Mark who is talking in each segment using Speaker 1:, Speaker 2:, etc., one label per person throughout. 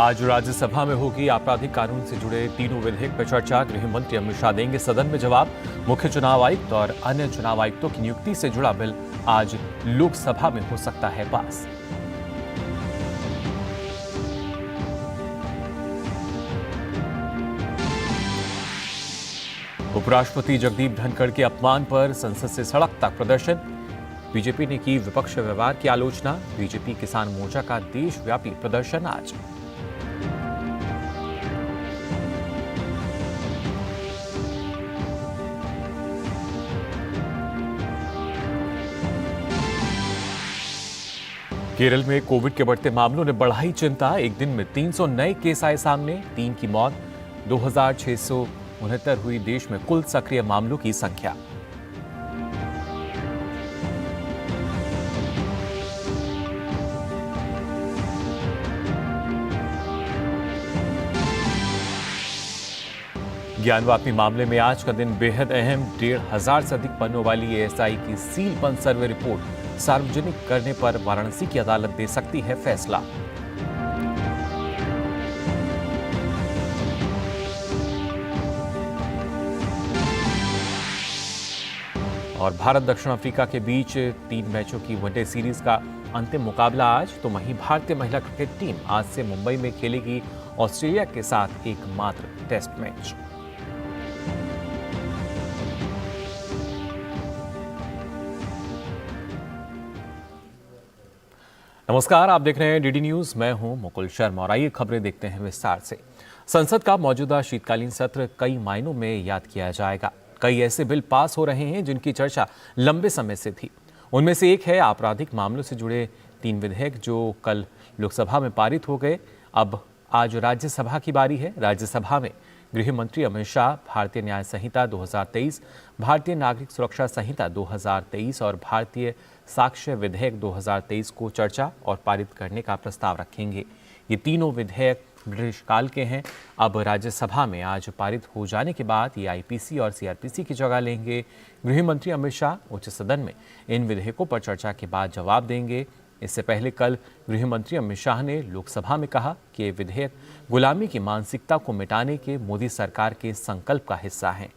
Speaker 1: आज राज्यसभा में होगी आपराधिक कानून से जुड़े तीनों विधेयक पर चर्चा। गृह मंत्री अमित शाह देंगे सदन में जवाब। मुख्य चुनाव आयुक्त और अन्य चुनाव आयुक्तों की नियुक्ति से जुड़ा बिल आज लोकसभा में हो सकता है पास। उपराष्ट्रपति जगदीप धनखड़ के अपमान पर संसद से सड़क तक प्रदर्शन। बीजेपी ने की विपक्ष व्यवहार की आलोचना। बीजेपी किसान मोर्चा का देशव्यापी प्रदर्शन आज। केरल में कोविड के बढ़ते मामलों ने बढ़ाई चिंता। एक दिन में 300 नए केस आए सामने, 3 की मौत, 2669 हुई देश में कुल सक्रिय मामलों की संख्या। ज्ञानवापी मामले में आज का दिन बेहद अहम। 1,500 से अधिक पन्नों वाली एएसआई की सीलबंद सर्वे रिपोर्ट सार्वजनिक करने पर वाराणसी की अदालत दे सकती है फैसला। और भारत दक्षिण अफ्रीका के बीच 3 मैचों की वनडे सीरीज का अंतिम मुकाबला आज। तो वहीं भारतीय महिला क्रिकेट टीम आज से मुंबई में खेलेगी ऑस्ट्रेलिया के साथ एकमात्र टेस्ट मैच। नमस्कार, आप देख रहे हैं डीडी न्यूज। मैं हूं मुकुल शर्मा और आइए खबरें देखते हैं विस्तार से। संसद का मौजूदा शीतकालीन सत्र कई मायनों में याद किया जाएगा। कई ऐसे बिल पास हो रहे हैं जिनकी चर्चा लंबे समय से थी। उनमें से एक है आपराधिक मामलों से जुड़े 3 विधेयक जो कल लोकसभा में पारित हो गए। अब आज राज्यसभा की बारी है। राज्यसभा में गृह मंत्री अमित शाह भारतीय न्याय संहिता 2023, भारतीय नागरिक सुरक्षा संहिता 2023 और भारतीय साक्ष्य विधेयक 2023 को चर्चा और पारित करने का प्रस्ताव रखेंगे। ये तीनों विधेयक ब्रिटिश काल के हैं। अब राज्यसभा में आज पारित हो जाने के बाद ये आईपीसी और सीआरपीसी की जगह लेंगे। गृह मंत्री अमित शाह उच्च सदन में इन विधेयकों पर चर्चा के बाद जवाब देंगे। इससे पहले कल गृह मंत्री अमित शाह ने लोकसभा में कहा कि ये विधेयक गुलामी की मानसिकता को मिटाने के मोदी सरकार के संकल्प का हिस्सा हैं।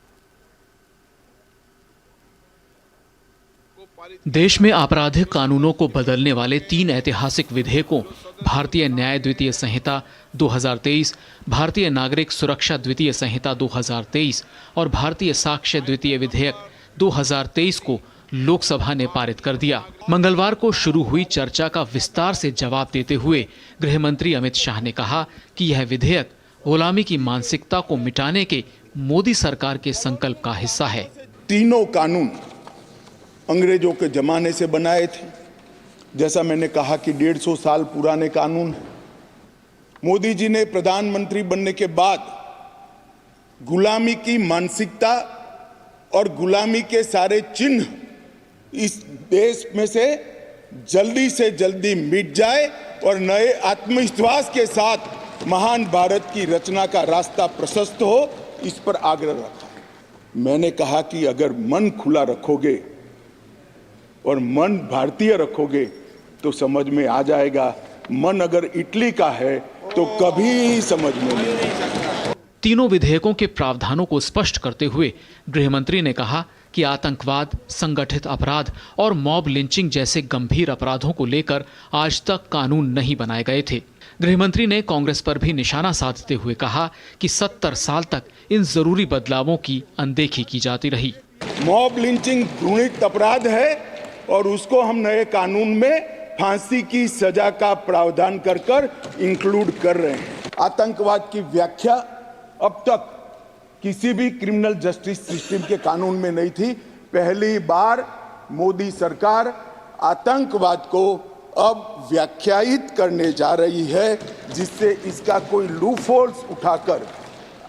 Speaker 2: देश में आपराधिक कानूनों को बदलने वाले 3 ऐतिहासिक विधेयकों भारतीय न्याय द्वितीय संहिता 2023, भारतीय नागरिक सुरक्षा द्वितीय संहिता 2023 और भारतीय साक्ष्य द्वितीय विधेयक 2023 को लोकसभा ने पारित कर दिया। मंगलवार को शुरू हुई चर्चा का विस्तार से जवाब देते हुए गृह मंत्री अमित शाह ने कहा कि यह विधेयक गुलामी की मानसिकता को मिटाने के मोदी सरकार के संकल्प का हिस्सा है।
Speaker 3: तीनों कानून अंग्रेजों के जमाने से बनाए थे। जैसा मैंने कहा कि 150 साल पुराने कानून है। मोदी जी ने प्रधानमंत्री बनने के बाद गुलामी की मानसिकता और गुलामी के सारे चिन्ह इस देश में से जल्दी मिट जाए और नए आत्मविश्वास के साथ महान भारत की रचना का रास्ता प्रशस्त हो, इस पर आग्रह रखा। मैंने कहा कि अगर मन खुला रखोगे और मन भारतीय रखोगे तो समझ में आ जाएगा। मन अगर इटली का है तो कभी समझ में नहीं आएगा।
Speaker 2: तीनों विधेयकों के प्रावधानों को स्पष्ट करते हुए गृह मंत्री ने कहा कि आतंकवाद, संगठित अपराध और मॉब लिंचिंग जैसे गंभीर अपराधों को लेकर आज तक कानून नहीं बनाए गए थे। गृह मंत्री ने कांग्रेस पर भी निशाना साधते हुए कहा कि 70 साल तक इन जरूरी बदलावों की अनदेखी की जाती रही।
Speaker 3: मॉब लिंचिंग घृणित अपराध है और उसको हम नए कानून में फांसी की सजा का प्रावधान कर इंक्लूड कर रहे हैं। आतंकवाद की व्याख्या अब तक किसी भी क्रिमिनल जस्टिस सिस्टम के कानून में नहीं थी। पहली बार मोदी सरकार आतंकवाद को अब व्याख्यायित करने जा रही है, जिससे इसका कोई लूपहोल्स उठाकर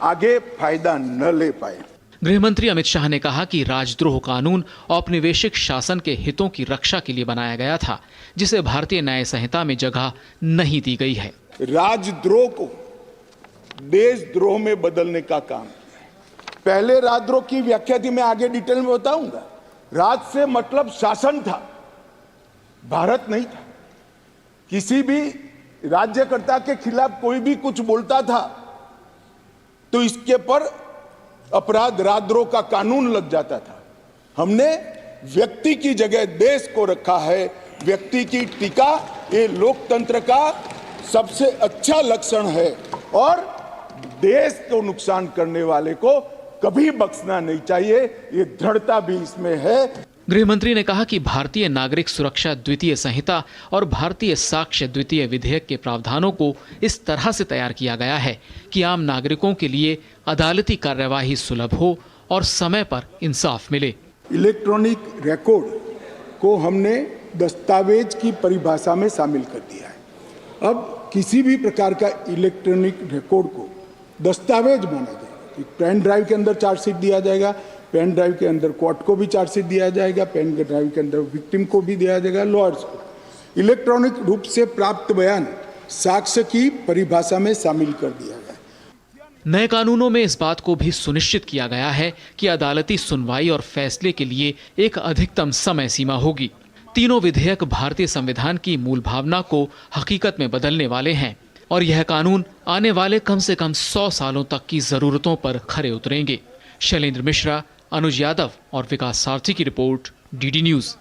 Speaker 3: आगे फायदा न ले पाए।
Speaker 2: गृह मंत्री अमित शाह ने कहा कि राजद्रोह कानून औपनिवेशिक शासन के हितों की रक्षा के लिए बनाया गया था, जिसे भारतीय न्याय संहिता में जगह नहीं दी गई है।
Speaker 3: राजद्रोह को देशद्रोह में बदलने का काम। पहले राजद्रोह की व्याख्या थी, मैं आगे डिटेल में बताऊंगा। राज से मतलब शासन था, भारत नहीं था। किसी भी राज्यकर्ता के खिलाफ कोई भी कुछ बोलता था तो इसके पर अपराध राजद्रोह का कानून लग जाता था। हमने व्यक्ति की जगह देश को रखा है। व्यक्ति की टीका ये लोकतंत्र का सबसे अच्छा लक्षण है और देश को नुकसान करने वाले को कभी बख्शना नहीं चाहिए, ये दृढ़ता भी इसमें है।
Speaker 2: गृह मंत्री ने कहा कि भारतीय नागरिक सुरक्षा द्वितीय संहिता और भारतीय साक्ष्य द्वितीय विधेयक के प्रावधानों को इस तरह से तैयार किया गया है कि आम नागरिकों के लिए अदालती कार्यवाही सुलभ हो और समय पर इंसाफ मिले।
Speaker 3: इलेक्ट्रॉनिक रिकॉर्ड को हमने दस्तावेज की परिभाषा में शामिल कर दिया है। अब किसी भी प्रकार का इलेक्ट्रॉनिक रिकॉर्ड को दस्तावेज माना जाएगा। पेन ड्राइव के अंदर चार्जशीट दिया जाएगा, पेन ड्राइव के अंदर कोर्ट को भी चार्जशीट दिया जाएगा, पेन ड्राइव के अंदर विक्टिम को भी दिया जाएगा, लॉयर्स को। इलेक्ट्रॉनिक रूप से प्राप्त बयान साक्ष्य की परिभाषा में शामिल कर दिया गया।
Speaker 2: नए कानूनों में इस बात को भी सुनिश्चित किया गया है कि अदालती सुनवाई और फैसले के लिए एक अधिकतम समय सीमा होगी। तीनों विधेयक भारतीय संविधान की मूल भावना को हकीकत में बदलने वाले हैं और यह कानून आने वाले कम से कम 100 सालों तक की जरूरतों पर खरे उतरेंगे। शैलेंद्र मिश्रा, अनुज यादव और विकास सारथी की रिपोर्ट, डीडी न्यूज।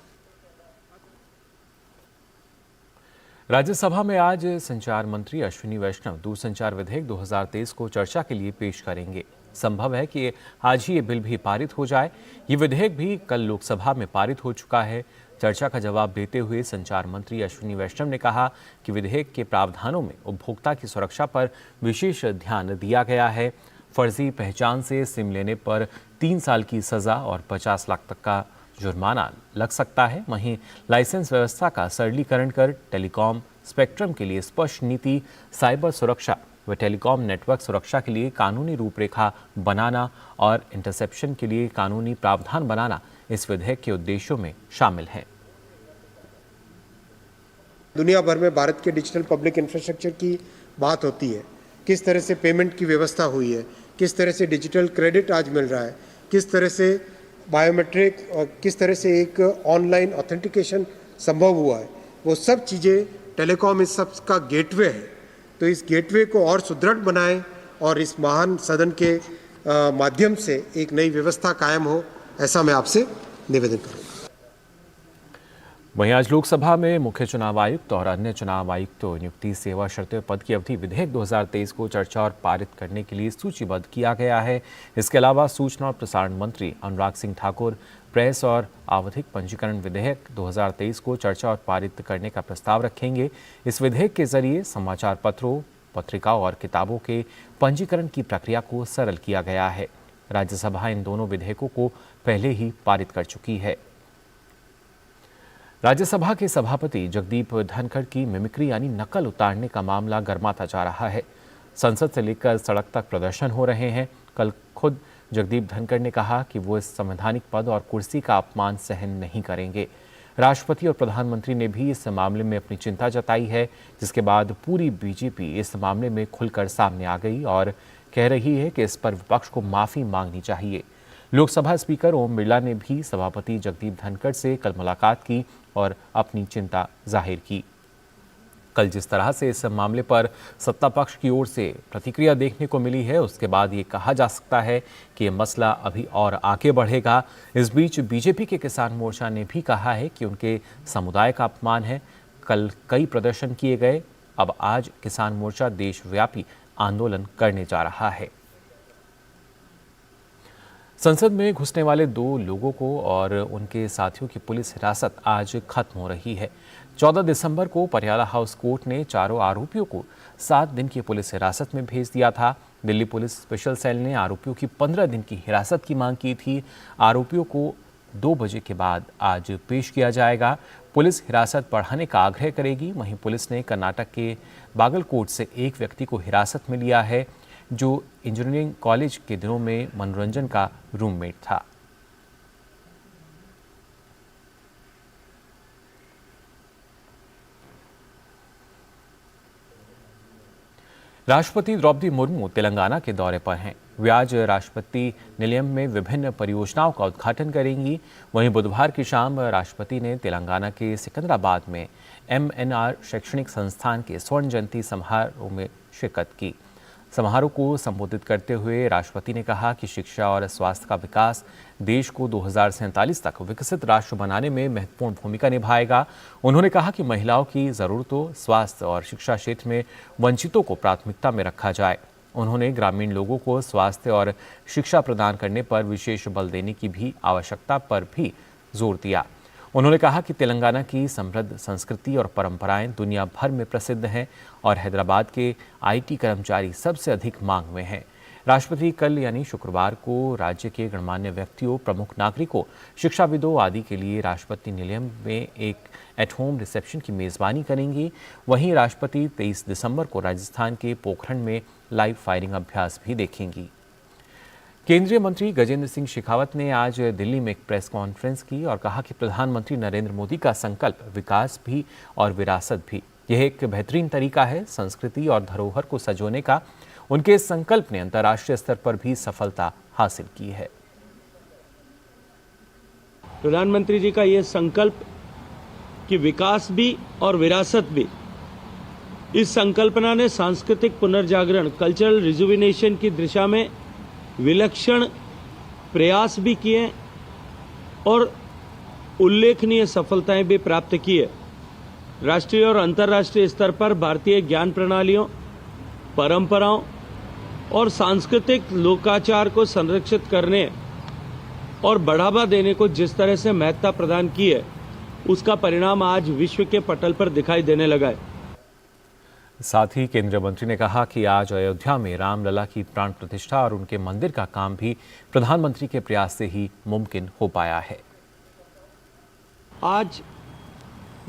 Speaker 1: राज्यसभा में आज संचार मंत्री अश्विनी वैष्णव दूरसंचार विधेयक 2023 को चर्चा के लिए पेश करेंगे। संभव है कि आज ही ये बिल भी पारित हो जाए। ये विधेयक भी कल लोकसभा में पारित हो चुका है। चर्चा का जवाब देते हुए संचार मंत्री अश्विनी वैष्णव ने कहा कि विधेयक के प्रावधानों में उपभोक्ता की सुरक्षा पर विशेष ध्यान दिया गया है। फर्जी पहचान से सिम लेने पर 3 साल की सजा और 50 लाख तक का जुर्माना लग सकता है। वहीं लाइसेंस व्यवस्था का सरलीकरण कर टेलीकॉम स्पेक्ट्रम के लिए स्पष्ट नीति, साइबर सुरक्षा व टेलीकॉम नेटवर्क सुरक्षा के लिए कानूनी रूपरेखा बनाना और इंटरसेप्शन के लिए कानूनी प्रावधान बनाना इस विधेयक के उद्देश्यों में शामिल है।
Speaker 4: दुनिया भर में भारत के डिजिटल पब्लिक इंफ्रास्ट्रक्चर की बात होती है, किस तरह से पेमेंट की व्यवस्था हुई है, किस तरह से डिजिटल क्रेडिट आज मिल रहा है, किस तरह से बायोमेट्रिक और किस तरह से एक ऑनलाइन ऑथेंटिकेशन संभव हुआ है, वो सब चीज़ें टेलीकॉम इस सब का गेटवे है। तो इस गेटवे को और सुदृढ़ बनाएं और इस महान सदन के माध्यम से एक नई व्यवस्था कायम हो, ऐसा मैं आपसे निवेदन करूँगा।
Speaker 1: वहीं आज लोकसभा में मुख्य चुनाव आयुक्त और अन्य चुनाव आयुक्तों नियुक्ति सेवा शर्तें पद की अवधि विधेयक 2023 को चर्चा और पारित करने के लिए सूचीबद्ध किया गया है। इसके अलावा सूचना और प्रसारण मंत्री अनुराग सिंह ठाकुर प्रेस और आवधिक पंजीकरण विधेयक 2023 को चर्चा और पारित करने का प्रस्ताव रखेंगे। इस विधेयक के जरिए समाचार पत्रों, पत्रिकाओं और किताबों के पंजीकरण की प्रक्रिया को सरल किया गया है। राज्यसभा इन दोनों विधेयकों को पहले ही पारित कर चुकी है। राज्यसभा के सभापति जगदीप धनखड़ की मिमिक्री यानी नकल उतारने का मामला गर्माता जा रहा है। संसद से लेकर सड़क तक प्रदर्शन हो रहे हैं। कल खुद जगदीप धनखड़ ने कहा कि वो इस संवैधानिक पद और कुर्सी का अपमान सहन नहीं करेंगे। राष्ट्रपति और प्रधानमंत्री ने भी इस मामले में अपनी चिंता जताई है, जिसके बाद पूरी बीजेपी इस मामले में खुलकर सामने आ गई और कह रही है कि इस पर विपक्ष को माफी मांगनी चाहिए। लोकसभा स्पीकर ओम बिरला ने भी सभापति जगदीप धनखड़ से कल मुलाकात की और अपनी चिंता जाहिर की। कल जिस तरह से इस मामले पर सत्ता पक्ष की ओर से प्रतिक्रिया देखने को मिली है, उसके बाद ये कहा जा सकता है कि ये मसला अभी और आगे बढ़ेगा। इस बीच बीजेपी के किसान मोर्चा ने भी कहा है कि उनके समुदाय का अपमान है। कल कई प्रदर्शन किए गए। अब आज किसान मोर्चा देशव्यापी आंदोलन करने जा रहा है। संसद में घुसने वाले 2 लोगों को और उनके साथियों की पुलिस हिरासत आज खत्म हो रही है। 14 दिसंबर को पटियाला हाउस कोर्ट ने चारों आरोपियों को 7 दिन की पुलिस हिरासत में भेज दिया था। दिल्ली पुलिस स्पेशल सेल ने आरोपियों की 15 दिन की हिरासत की मांग की थी। आरोपियों को 2 बजे के बाद आज पेश किया जाएगा। पुलिस हिरासत बढ़ाने का आग्रह करेगी। वहीं पुलिस ने कर्नाटक के बागलकोट से एक व्यक्ति को हिरासत में लिया है, जो इंजीनियरिंग कॉलेज के दिनों में मनोरंजन का रूममेट था। राष्ट्रपति द्रौपदी मुर्मू तेलंगाना के दौरे पर हैं। वे आज राष्ट्रपति निलयम में विभिन्न परियोजनाओं का उद्घाटन करेंगी। वहीं बुधवार की शाम राष्ट्रपति ने तेलंगाना के सिकंदराबाद में MNR शैक्षणिक संस्थान के स्वर्ण जयंती समारोह में शिरकत की। समारोह को संबोधित करते हुए राष्ट्रपति ने कहा कि शिक्षा और स्वास्थ्य का विकास देश को 2047 तक विकसित राष्ट्र बनाने में महत्वपूर्ण भूमिका निभाएगा। उन्होंने कहा कि महिलाओं की जरूरतों, स्वास्थ्य और शिक्षा क्षेत्र में वंचितों को प्राथमिकता में रखा जाए। उन्होंने ग्रामीण लोगों को स्वास्थ्य और शिक्षा प्रदान करने पर विशेष बल देने की भी आवश्यकता पर भी जोर दिया। उन्होंने कहा कि तेलंगाना की समृद्ध संस्कृति और परंपराएं दुनिया भर में प्रसिद्ध हैं और हैदराबाद के IT कर्मचारी सबसे अधिक मांग में हैं। राष्ट्रपति कल यानी शुक्रवार को राज्य के गणमान्य व्यक्तियों, प्रमुख नागरिकों, शिक्षाविदों आदि के लिए राष्ट्रपति निलयम में एक एट होम रिसेप्शन की मेज़बानी करेंगी। वहीं राष्ट्रपति 23 दिसंबर को राजस्थान के पोखरण में लाइव फायरिंग अभ्यास भी देखेंगी। केंद्रीय मंत्री गजेंद्र सिंह शेखावत ने आज दिल्ली में एक प्रेस कॉन्फ्रेंस की और कहा कि प्रधानमंत्री नरेंद्र मोदी का संकल्प विकास भी और विरासत भी, यह एक बेहतरीन तरीका है संस्कृति और धरोहर को संजोने का। उनके इस संकल्प ने अंतर्राष्ट्रीय स्तर पर भी सफलता हासिल की है।
Speaker 5: प्रधानमंत्री जी का ये संकल्प कि विकास भी और विरासत भी, इस संकल्पना ने सांस्कृतिक पुनर्जागरण, कल्चरल रिजुविनेशन की दिशा में विलक्षण प्रयास भी किए और उल्लेखनीय सफलताएं भी प्राप्त की है। राष्ट्रीय और अंतर्राष्ट्रीय स्तर पर भारतीय ज्ञान प्रणालियों, परंपराओं और सांस्कृतिक लोकाचार को संरक्षित करने और बढ़ावा देने को जिस तरह से महत्ता प्रदान की है, उसका परिणाम आज विश्व के पटल पर दिखाई देने लगा है।
Speaker 1: साथ ही केंद्रीय मंत्री ने कहा कि आज अयोध्या में रामलला की प्राण प्रतिष्ठा और उनके मंदिर का काम भी प्रधानमंत्री के प्रयास से ही मुमकिन हो पाया है।
Speaker 5: आज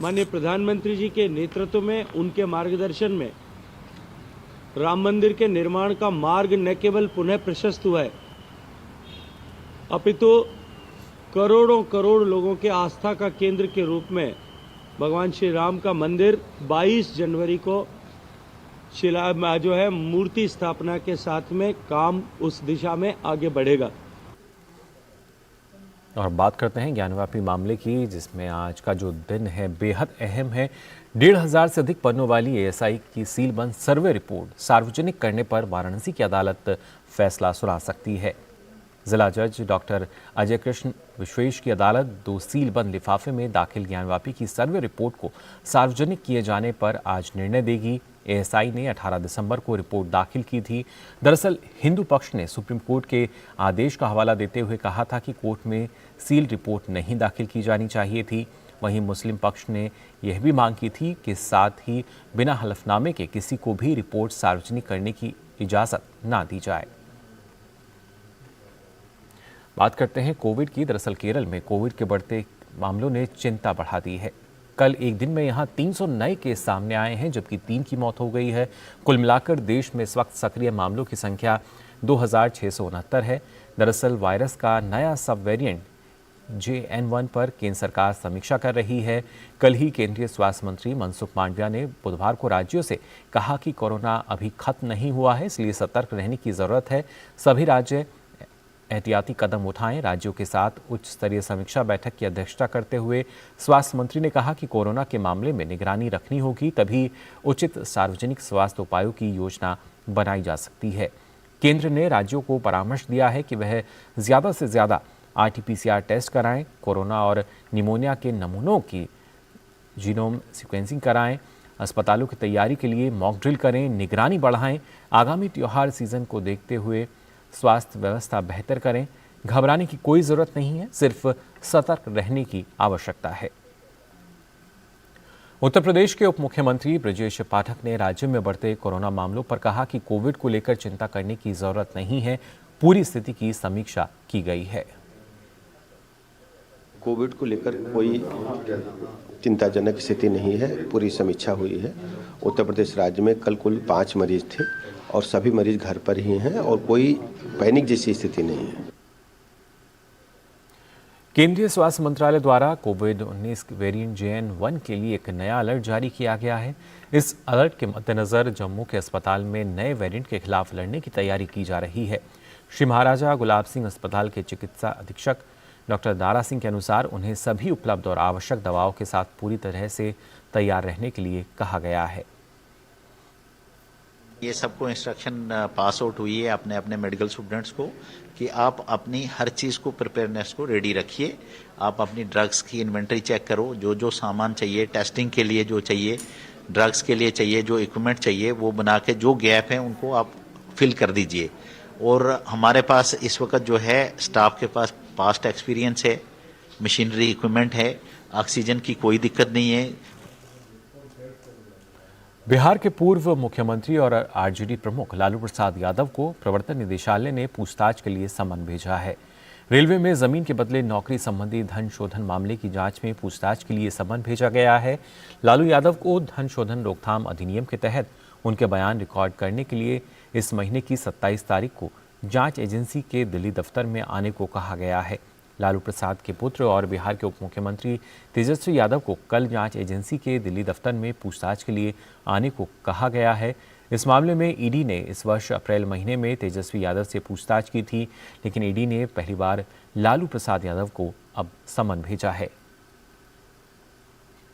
Speaker 5: माननीय प्रधानमंत्री जी के नेतृत्व में, उनके मार्गदर्शन में राम मंदिर के निर्माण का मार्ग न केवल पुनः प्रशस्त हुआ है, अपितु करोड़ों करोड़ लोगों के आस्था का केंद्र के रूप में भगवान श्री राम का मंदिर 22 जनवरी को मूर्ति स्थापना के साथ में काम उस दिशा में आगे बढ़ेगा।
Speaker 1: और बात करते हैं ज्ञानवापी मामले की, जिसमें आज का जो दिन है बेहद अहम है। 1,500 से अधिक पन्नों वाली ASI की सीलबंद सर्वे रिपोर्ट सार्वजनिक करने पर वाराणसी की अदालत फैसला सुना सकती है। जिला जज डॉक्टर अजय कृष्ण विश्वेश की अदालत 2 सीलबंद लिफाफे में दाखिल ज्ञानवापी की सर्वे रिपोर्ट को सार्वजनिक किए जाने पर आज निर्णय देगी। ASI ने 18 दिसंबर को रिपोर्ट दाखिल की थी। दरअसल हिंदू पक्ष ने सुप्रीम कोर्ट के आदेश का हवाला देते हुए कहा था कि कोर्ट में सील रिपोर्ट नहीं दाखिल की जानी चाहिए थी। वहीं मुस्लिम पक्ष ने यह भी मांग की थी कि साथ ही बिना हलफनामे के किसी को भी रिपोर्ट सार्वजनिक करने की इजाज़त ना दी जाए। बात करते हैं कोविड की। दरअसल केरल में कोविड के बढ़ते मामलों ने चिंता बढ़ा दी है। कल एक दिन में यहां 300 नए केस सामने आए हैं, जबकि 3 की मौत हो गई है। कुल मिलाकर देश में इस वक्त सक्रिय मामलों की संख्या 2669 है। दरअसल वायरस का नया सब वेरिएंट JN1 पर केंद्र सरकार समीक्षा कर रही है। कल ही केंद्रीय स्वास्थ्य मंत्री मनसुख मांडविया ने बुधवार को राज्यों से कहा कि कोरोना अभी खत्म नहीं हुआ है, इसलिए सतर्क रहने की जरूरत है। सभी राज्य एहतियाती कदम उठाएं। राज्यों के साथ उच्च स्तरीय समीक्षा बैठक की अध्यक्षता करते हुए स्वास्थ्य मंत्री ने कहा कि कोरोना के मामले में निगरानी रखनी होगी, तभी उचित सार्वजनिक स्वास्थ्य उपायों की योजना बनाई जा सकती है। केंद्र ने राज्यों को परामर्श दिया है कि वह ज़्यादा से ज़्यादा RT-PCR टेस्ट कराएं, कोरोना और निमोनिया के नमूनों की जीनोम सीक्वेंसिंग कराएं, अस्पतालों की तैयारी के लिए मॉक ड्रिल करें, निगरानी बढ़ाएं। आगामी त्योहार सीजन को देखते हुए स्वास्थ्य व्यवस्था बेहतर करें। घबराने की कोई जरूरत नहीं है, सिर्फ सतर्क रहने की आवश्यकता है। उत्तर प्रदेश के उप मुख्यमंत्री ब्रजेश पाठक ने राज्य में बढ़ते कोरोना मामलों पर कहा कि कोविड को लेकर चिंता करने की जरूरत नहीं है, पूरी स्थिति की समीक्षा की गई है।
Speaker 6: कोविड को लेकर कोई चिंताजनक स्थिति नहीं है, पूरी समीक्षा हुई है। उत्तर प्रदेश राज्य में कल कुल 5 मरीज थे और सभी मरीज घर पर ही हैं और कोई पैनिक जैसी स्थिति नहीं है।
Speaker 1: केंद्रीय स्वास्थ्य मंत्रालय द्वारा कोविड-19 वेरिएंट JN1 के लिए एक नया अलर्ट जारी किया गया है। इस अलर्ट के मद्देनजर जम्मू के अस्पताल में नए वेरिएंट के खिलाफ लड़ने की तैयारी की जा रही है। श्री महाराजा गुलाब सिंह अस्पताल के चिकित्सा अधीक्षक डॉक्टर दारा सिंह के अनुसार उन्हें सभी उपलब्ध और आवश्यक दवाओं के साथ पूरी तरह से तैयार रहने के लिए कहा गया है।
Speaker 7: ये सबको इंस्ट्रक्शन पास आउट हुई है अपने अपने मेडिकल स्टूडेंट्स को कि आप अपनी हर चीज़ को प्रिपेयरनेस को रेडी रखिए। आप अपनी ड्रग्स की इन्वेंटरी चेक करो, जो जो सामान चाहिए टेस्टिंग के लिए, जो चाहिए ड्रग्स के लिए चाहिए, जो इक्विपमेंट चाहिए वो बना के जो गैप है उनको आप फिल कर दीजिए। और हमारे पास इस वक्त जो है स्टाफ के पास पास्ट एक्सपीरियंस है, मशीनरी इक्विपमेंट है, ऑक्सीजन की कोई दिक्कत नहीं है।
Speaker 1: बिहार के पूर्व मुख्यमंत्री और आरजेडी प्रमुख लालू प्रसाद यादव को प्रवर्तन निदेशालय ने पूछताछ के लिए समन भेजा है। रेलवे में जमीन के बदले नौकरी संबंधी धन शोधन मामले की जांच में पूछताछ के लिए समन भेजा गया है। लालू यादव को धन शोधन रोकथाम अधिनियम के तहत उनके बयान रिकॉर्ड करने के लिए इस महीने की 27 तारीख को जांच एजेंसी के दिल्ली दफ्तर में आने को कहा गया है। लालू प्रसाद के पुत्र और बिहार के उप मुख्यमंत्री तेजस्वी यादव को कल जांच एजेंसी के दिल्ली दफ्तर में पूछताछ के लिए आने को कहा गया है। इस मामले में ईडी ने इस वर्ष अप्रैल महीने में तेजस्वी यादव से पूछताछ की थी, लेकिन ईडी ने पहली बार लालू प्रसाद यादव को अब समन भेजा है।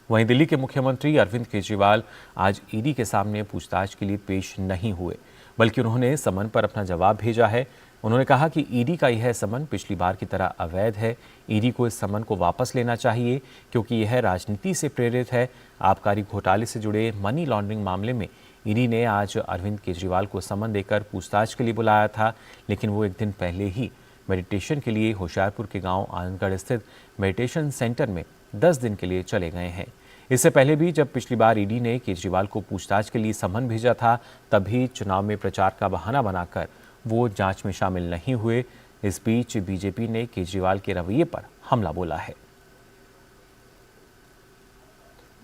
Speaker 1: वहीं दिल्ली के मुख्यमंत्री अरविंद केजरीवाल आज ईडी के सामने पूछताछ के लिए पेश नहीं हुए, बल्कि उन्होंने समन पर अपना जवाब भेजा है। उन्होंने कहा कि ईडी का यह समन पिछली बार की तरह अवैध है। ईडी को इस समन को वापस लेना चाहिए क्योंकि यह राजनीति से प्रेरित है। आबकारी घोटाले से जुड़े मनी लॉन्ड्रिंग मामले में ईडी ने आज अरविंद केजरीवाल को समन देकर पूछताछ के लिए बुलाया था, लेकिन वो एक दिन पहले ही मेडिटेशन के लिए होशियारपुर के गांव आनंदगढ़ स्थित मेडिटेशन सेंटर में 10 दिन के लिए चले गए हैं। इससे पहले भी जब पिछली बार ईडी ने केजरीवाल को पूछताछ के लिए समन भेजा था, तभी चुनाव में प्रचार का बहाना बनाकर वो जांच में शामिल नहीं हुए। इस बीच बीजेपी ने केजरीवाल के रवैये पर हमला बोला है।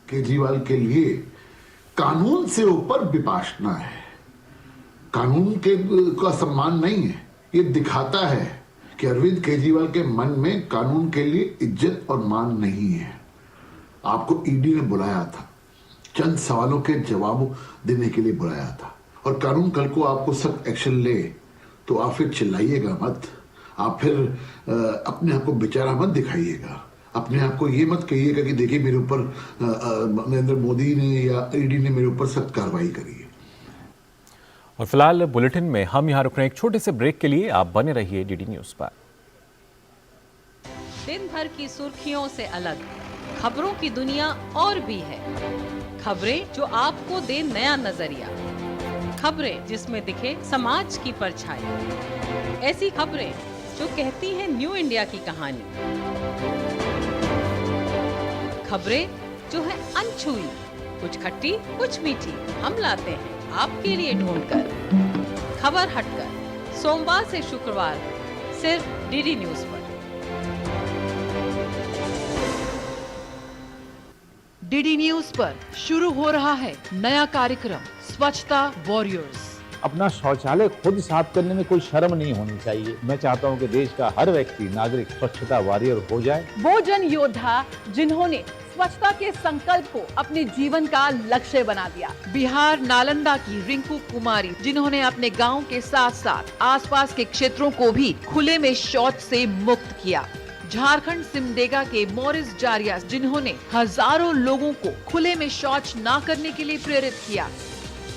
Speaker 8: केजरीवाल के लिए कानून से ऊपर विपासना है, कानून के का सम्मान नहीं है। ये दिखाता है कि अरविंद केजरीवाल के मन में कानून के लिए इज्जत और मान नहीं है। आपको ईडी ने बुलाया था, चंद सवालों के जवाब देने के लिए बुलाया था, और कानून कल को आपको सख्त एक्शन ले तो आप फिर चिल्लाइएगा मत, आप फिर अपने आप को बेचारा मत दिखाइएगा। अपने आप को ये मत कहिएगा कि देखिए मेरे ऊपर नरेंद्र मोदी ने या ईडी ने मेरे ऊपर सख्त कार्रवाई करी है।
Speaker 1: और फिलहाल बुलेटिन में हम यहाँ रुक रहे हैं एक छोटे से ब्रेक के लिए। आप बने रहिए डीडी न्यूज पर।
Speaker 9: दिन भर की सुर्खियों से अलग खबरों की दुनिया और भी है। खबरें जो आपको दे नया नजरिया, खबरें जिसमें दिखे समाज की परछाई, ऐसी खबरें जो कहती हैं न्यू इंडिया की कहानी, खबरें जो है अनछुई, कुछ खट्टी कुछ मीठी, हम लाते हैं आपके लिए ढूंढकर खबर हटकर, सोमवार से शुक्रवार सिर्फ डीडी न्यूज पर।
Speaker 10: डीडी न्यूज पर शुरू हो रहा है नया कार्यक्रम स्वच्छता वॉरियर्स।
Speaker 11: अपना शौचालय खुद साफ करने में कोई शर्म नहीं होनी चाहिए। मैं चाहता हूं कि देश का हर व्यक्ति नागरिक स्वच्छता वॉरियर हो जाए।
Speaker 10: वो जन योद्धा जिन्होंने स्वच्छता के संकल्प को अपने जीवन का लक्ष्य बना दिया। बिहार नालंदा की रिंकू कुमारी, जिन्होंने अपने गांव के साथ साथ आसपास के क्षेत्रों को भी खुले में शौच से मुक्त किया। झारखंड सिमडेगा के मॉरिस जारिया, जिन्होंने हजारों लोगों को खुले में शौच न करने के लिए प्रेरित किया।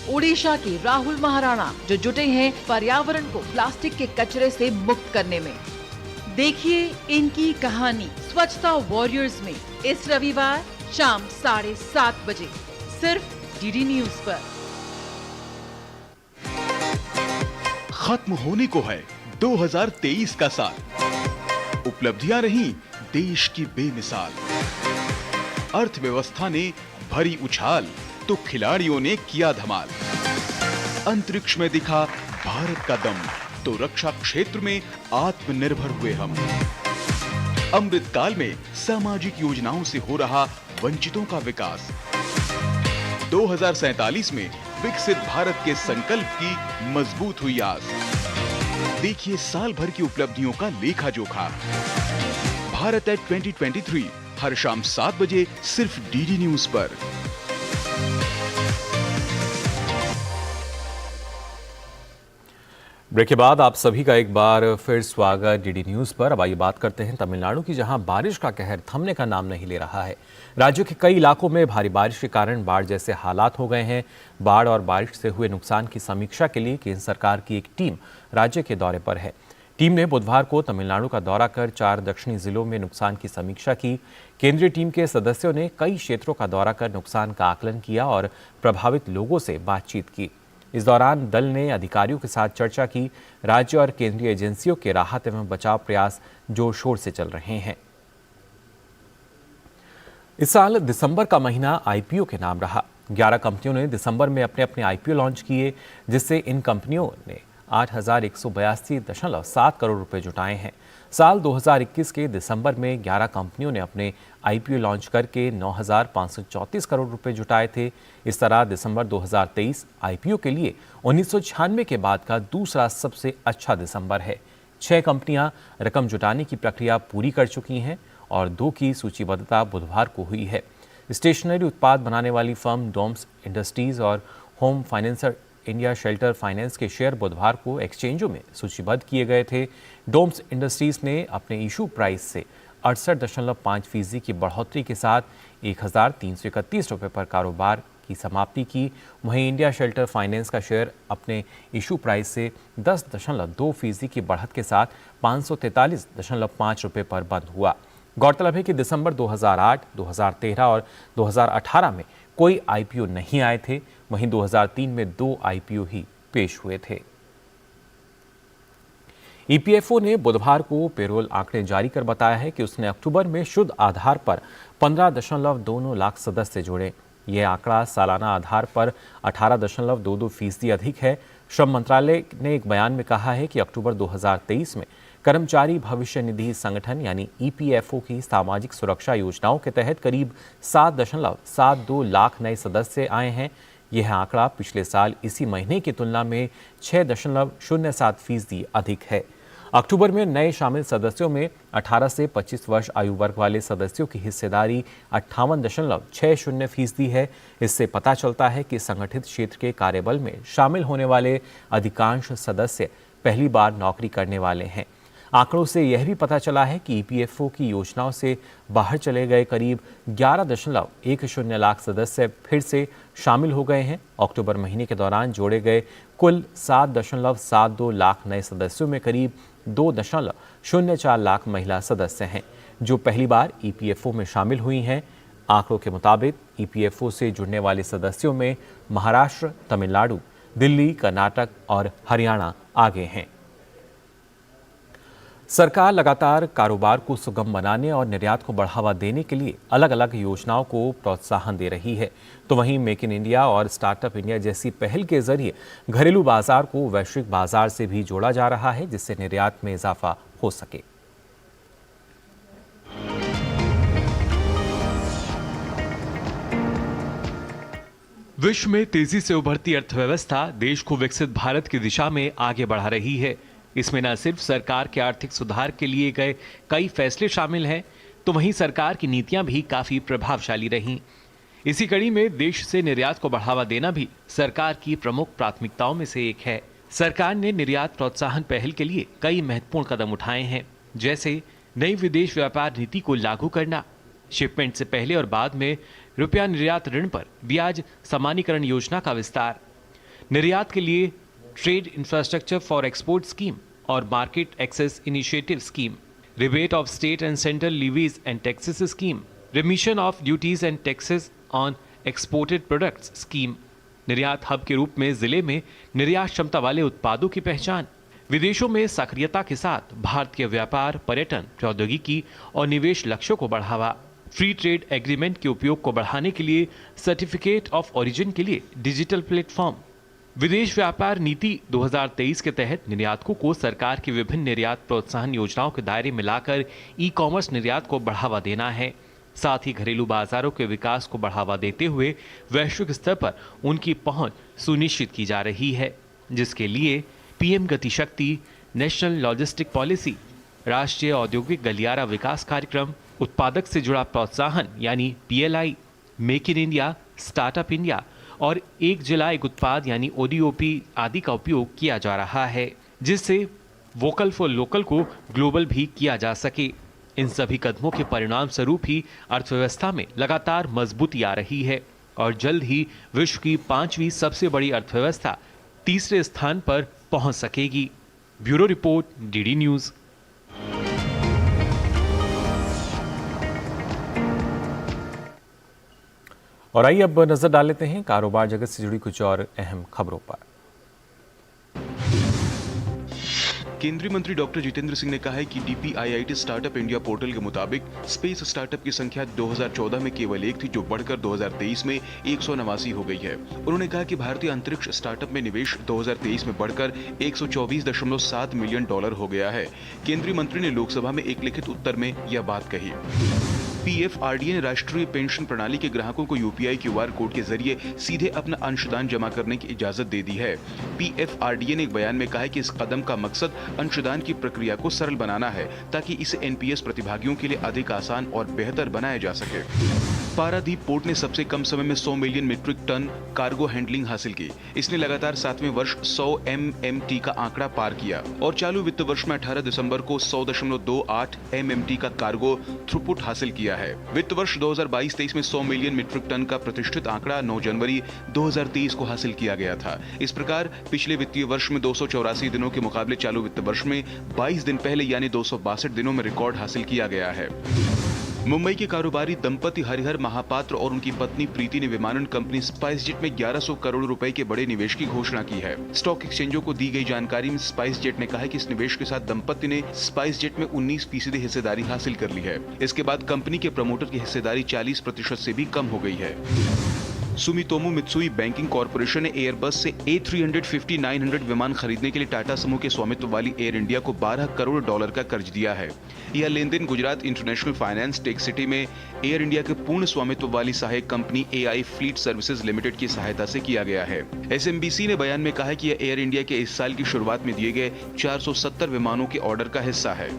Speaker 10: ओडिशा के राहुल महाराणा, जो जुटे हैं पर्यावरण को प्लास्टिक के कचरे से मुक्त करने में। देखिए इनकी कहानी स्वच्छता वॉरियर्स में इस रविवार शाम 7:30 बजे सिर्फ डीडी न्यूज पर।
Speaker 12: खत्म होने को है 2023 का साल। उपलब्धियां रही देश की बेमिसाल। अर्थव्यवस्था ने भरी उछाल तो खिलाड़ियों ने किया धमाल। अंतरिक्ष में दिखा भारत का दम तो रक्षा क्षेत्र में आत्मनिर्भर हुए हम। अमृतकाल में सामाजिक योजनाओं से हो रहा वंचितों का विकास। 2047 में विकसित भारत के संकल्प की मजबूत हुई आस। देखिए साल भर की उपलब्धियों का लेखा जोखा। भारत एट 2023 हर शाम 7 बजे सिर्फ डीडी न्यूज पर।
Speaker 1: ब्रेक के बाद आप सभी का एक बार फिर स्वागत डीडी न्यूज पर। अब आइए बात करते हैं तमिलनाडु की, जहां बारिश का कहर थमने का नाम नहीं ले रहा है। राज्य के कई इलाकों में भारी बारिश के कारण बाढ़ जैसे हालात हो गए हैं। बाढ़ और बारिश से हुए नुकसान की समीक्षा के लिए केंद्र सरकार की एक टीम राज्य के दौरे पर है। टीम ने बुधवार को तमिलनाडु का दौरा कर 4 दक्षिणी जिलों में नुकसान की समीक्षा की। केंद्रीय टीम के सदस्यों ने कई क्षेत्रों का दौरा कर नुकसान का आकलन किया और प्रभावित लोगों से बातचीत की। इस दौरान दल ने अधिकारियों के साथ चर्चा की। राज्य और केंद्रीय एजेंसियों के राहत एवं बचाव प्रयास जोर शोर से चल रहे हैं। इस साल दिसंबर का महीना आईपीओ के नाम रहा। 11 कंपनियों ने दिसंबर में अपने अपने आईपीओ लॉन्च किए, जिससे इन कंपनियों ने 8,182.7 करोड़ रुपए जुटाए हैं। साल 2021 के दिसंबर में 11 कंपनियों ने अपने आईपीओ लॉन्च करके 9,534 करोड़ रुपए जुटाए थे। इस तरह दिसंबर 2023 आईपीओ के लिए 1996 के बाद का दूसरा सबसे अच्छा दिसंबर है। 6 कंपनियां रकम जुटाने की प्रक्रिया पूरी कर चुकी हैं और 2 की सूचीबद्धता बुधवार को हुई है। स्टेशनरी उत्पाद बनाने वाली फर्म डोम्स इंडस्ट्रीज और home financer India Shelter Finance के शेयर बुधवार को एक्सचेंजों में सूचीबद्ध किए गए थे। डोम्स इंडस्ट्रीज ने अपने इशू प्राइस से 68.5% की बढ़ोतरी के साथ 1,331 रुपये पर कारोबार की समाप्ति की। वहीं इंडिया शेल्टर फाइनेंस का शेयर अपने इशू प्राइस से 10.2% की बढ़त के साथ 543.5 रुपये पर बंद हुआ। गौरतलब है कि दिसंबर 2008, 2013 और 2018 में कोई आईपीओ नहीं आए थे। वहीं 2003 में 2 आईपीओ ही पेश हुए थे। ईपीएफओ ने बुधवार को पेरोल आंकड़े जारी कर बताया है कि उसने अक्टूबर में शुद्ध आधार पर 15.22 लाख सदस्य जोड़े। यह आंकड़ा सालाना आधार पर 18.22% अधिक है। श्रम मंत्रालय ने एक बयान में कहा है कि अक्टूबर 2023 में कर्मचारी भविष्य निधि संगठन यानी ईपीएफओ की सामाजिक सुरक्षा योजनाओं के तहत करीब 7.72 लाख नए सदस्य आए हैं। यह आंकड़ा पिछले साल इसी महीने की तुलना में 6.07% अधिक है। अक्टूबर में नए शामिल सदस्यों में 18 से 25 वर्ष आयु वर्ग वाले सदस्यों की हिस्सेदारी 58.60% है। इससे पता चलता है कि संगठित क्षेत्र के कार्यबल में शामिल होने वाले अधिकांश सदस्य पहली बार नौकरी करने वाले हैं। आंकड़ों से यह भी पता चला है कि ईपीएफओ की योजनाओं से बाहर चले गए करीब 11.10 लाख सदस्य फिर से शामिल हो गए हैं। अक्टूबर महीने के दौरान जोड़े गए कुल 7.72 लाख नए सदस्यों में करीब 2.04 लाख महिला सदस्य हैं, जो पहली बार ईपीएफओ में शामिल हुई हैं। आंकड़ों के मुताबिक ईपीएफओ से जुड़ने वाले सदस्यों में महाराष्ट्र, तमिलनाडु, दिल्ली, कर्नाटक और हरियाणा आगे हैं। सरकार लगातार कारोबार को सुगम बनाने और निर्यात को बढ़ावा देने के लिए अलग अलग योजनाओं को प्रोत्साहन दे रही है। तो वहीं मेक इन इंडिया और स्टार्टअप इंडिया जैसी पहल के जरिए घरेलू बाजार को वैश्विक बाजार से भी जोड़ा जा रहा है, जिससे निर्यात में इजाफा हो सके।
Speaker 2: विश्व में तेजी से उभरती अर्थव्यवस्था देश को विकसित भारत की दिशा में आगे बढ़ा रही है। इसमें न सिर्फ सरकार के आर्थिक सुधार के लिए गए कई फैसले शामिल हैं, तो वहीं सरकार की नीतियां भी काफी प्रभावशाली रहीं। इसी कड़ी में देश से निर्यात को बढ़ावा देना भी सरकार की प्रमुख प्राथमिकताओं में से एक है। सरकार ने निर्यात प्रोत्साहन पहल के लिए कई महत्वपूर्ण कदम उठाए हैं, जैसे नई विदेश व्यापार नीति को लागू करना, शिपमेंट से पहले और बाद में रुपया निर्यात ऋण पर ब्याज समानीकरण योजना का विस्तार, निर्यात के लिए trade infrastructure for export scheme और market access initiative scheme, rebate of state and central levies and taxes scheme, remission of duties and taxes on exported products scheme, निर्यात हब के रूप में जिले में निर्यात क्षमता वाले उत्पादों की पहचान, विदेशों में सक्रियता के साथ भारतीय व्यापार, पर्यटन, प्रौद्योगिकी और निवेश लक्ष्यों को बढ़ावा, फ्री ट्रेड एग्रीमेंट के उपयोग को बढ़ाने के लिए सर्टिफिकेट ऑफ ओरिजिन के लिए डिजिटल प्लेटफॉर्म, विदेश व्यापार नीति 2023 के तहत निर्यातकों को सरकार की विभिन्न निर्यात प्रोत्साहन योजनाओं के दायरे में लाकर ई कॉमर्स निर्यात को बढ़ावा देना है। साथ ही घरेलू बाजारों के विकास को बढ़ावा देते हुए वैश्विक स्तर पर उनकी पहुंच सुनिश्चित की जा रही है, जिसके लिए पीएम गति शक्ति, नेशनल लॉजिस्टिक पॉलिसी, राष्ट्रीय औद्योगिक गलियारा विकास कार्यक्रम, उत्पादक से जुड़ा प्रोत्साहन यानी PLI, make in India, startup India और एक जिला एक उत्पाद यानी ओडीओपी आदि का उपयोग किया जा रहा है।
Speaker 13: जिससे वोकल फॉर लोकल को ग्लोबल भी किया जा सके। इन सभी कदमों के परिणाम स्वरूप ही अर्थव्यवस्था में लगातार मजबूती आ रही है और जल्द ही विश्व की 5वीं सबसे बड़ी अर्थव्यवस्था तीसरे स्थान पर पहुंच सकेगी। Bureau report, DD news.
Speaker 1: और आइए अब नजर डाल लेते हैं कारोबार जगत से जुड़ी कुछ और अहम खबरों पर।
Speaker 12: केंद्रीय मंत्री डॉक्टर जितेंद्र सिंह ने कहा है कि DPIIT स्टार्टअप इंडिया पोर्टल के मुताबिक स्पेस स्टार्टअप की संख्या 2014 में केवल 1 थी, जो बढ़कर 2023 में 189 हो गई है। उन्होंने कहा कि भारतीय अंतरिक्ष स्टार्टअप में निवेश 2023 में बढ़कर $124.7 मिलियन हो गया है। केंद्रीय मंत्री ने लोकसभा में एक लिखित उत्तर में यह बात कही। PFRDA ने राष्ट्रीय पेंशन प्रणाली के ग्राहकों को UPI QR कोड के जरिए सीधे अपना अंशदान जमा करने की इजाजत दे दी है। PFRDA ने एक बयान में कहा है कि इस कदम का मकसद अंशदान की प्रक्रिया को सरल बनाना है ताकि इसे NPS प्रतिभागियों के लिए अधिक आसान और बेहतर बनाया जा सके। पारादीप पोर्ट ने सबसे कम समय में 100 million metric tonne cargo handling हासिल की। इसने लगातार 7वें वर्ष 100 MMT का आंकड़ा पार किया और चालू वित्त वर्ष में 18 दिसंबर को 100.28 MMT का कार्गो थ्रूपुट हासिल किया है। वित्त वर्ष 2022-23 में 100 मिलियन मीट्रिक टन का प्रतिष्ठित आंकड़ा 9 जनवरी 2023 को हासिल किया गया था। इस प्रकार पिछले वित्तीय वर्ष में 284 दिनों के मुकाबले चालू वित्त वर्ष में 22 दिन पहले यानी 262 दिनों में रिकॉर्ड हासिल किया गया है। मुंबई के कारोबारी दंपति हरिहर महापात्र और उनकी पत्नी प्रीति ने विमानन कंपनी स्पाइसजेट में 1100 करोड़ रुपए के बड़े निवेश की घोषणा की है। स्टॉक एक्सचेंजों को दी गई जानकारी में स्पाइसजेट ने कहा है कि इस निवेश के साथ दंपति ने स्पाइसजेट में 19% हिस्सेदारी हासिल कर ली है। इसके बाद कंपनी के प्रमोटर की हिस्सेदारी 40% से भी कम हो गई है। सुमितोमो मित्सुई बैंकिंग कॉर्पोरेशन ने एयरबस से A350-900 विमान खरीदने के लिए टाटा समूह के स्वामित्व वाली एयर इंडिया को $12 करोड़ का कर्ज दिया है। यह लेनदेन Gujarat international finance tech city में एयर इंडिया के पूर्ण स्वामित्व वाली सहायक company AI fleet services limited की सहायता से किया गया है। SMBC ने बयान में कहा है कि यह एयर इंडिया के इस साल की शुरुआत में दिए गए 470 विमानों के ऑर्डर का हिस्सा है।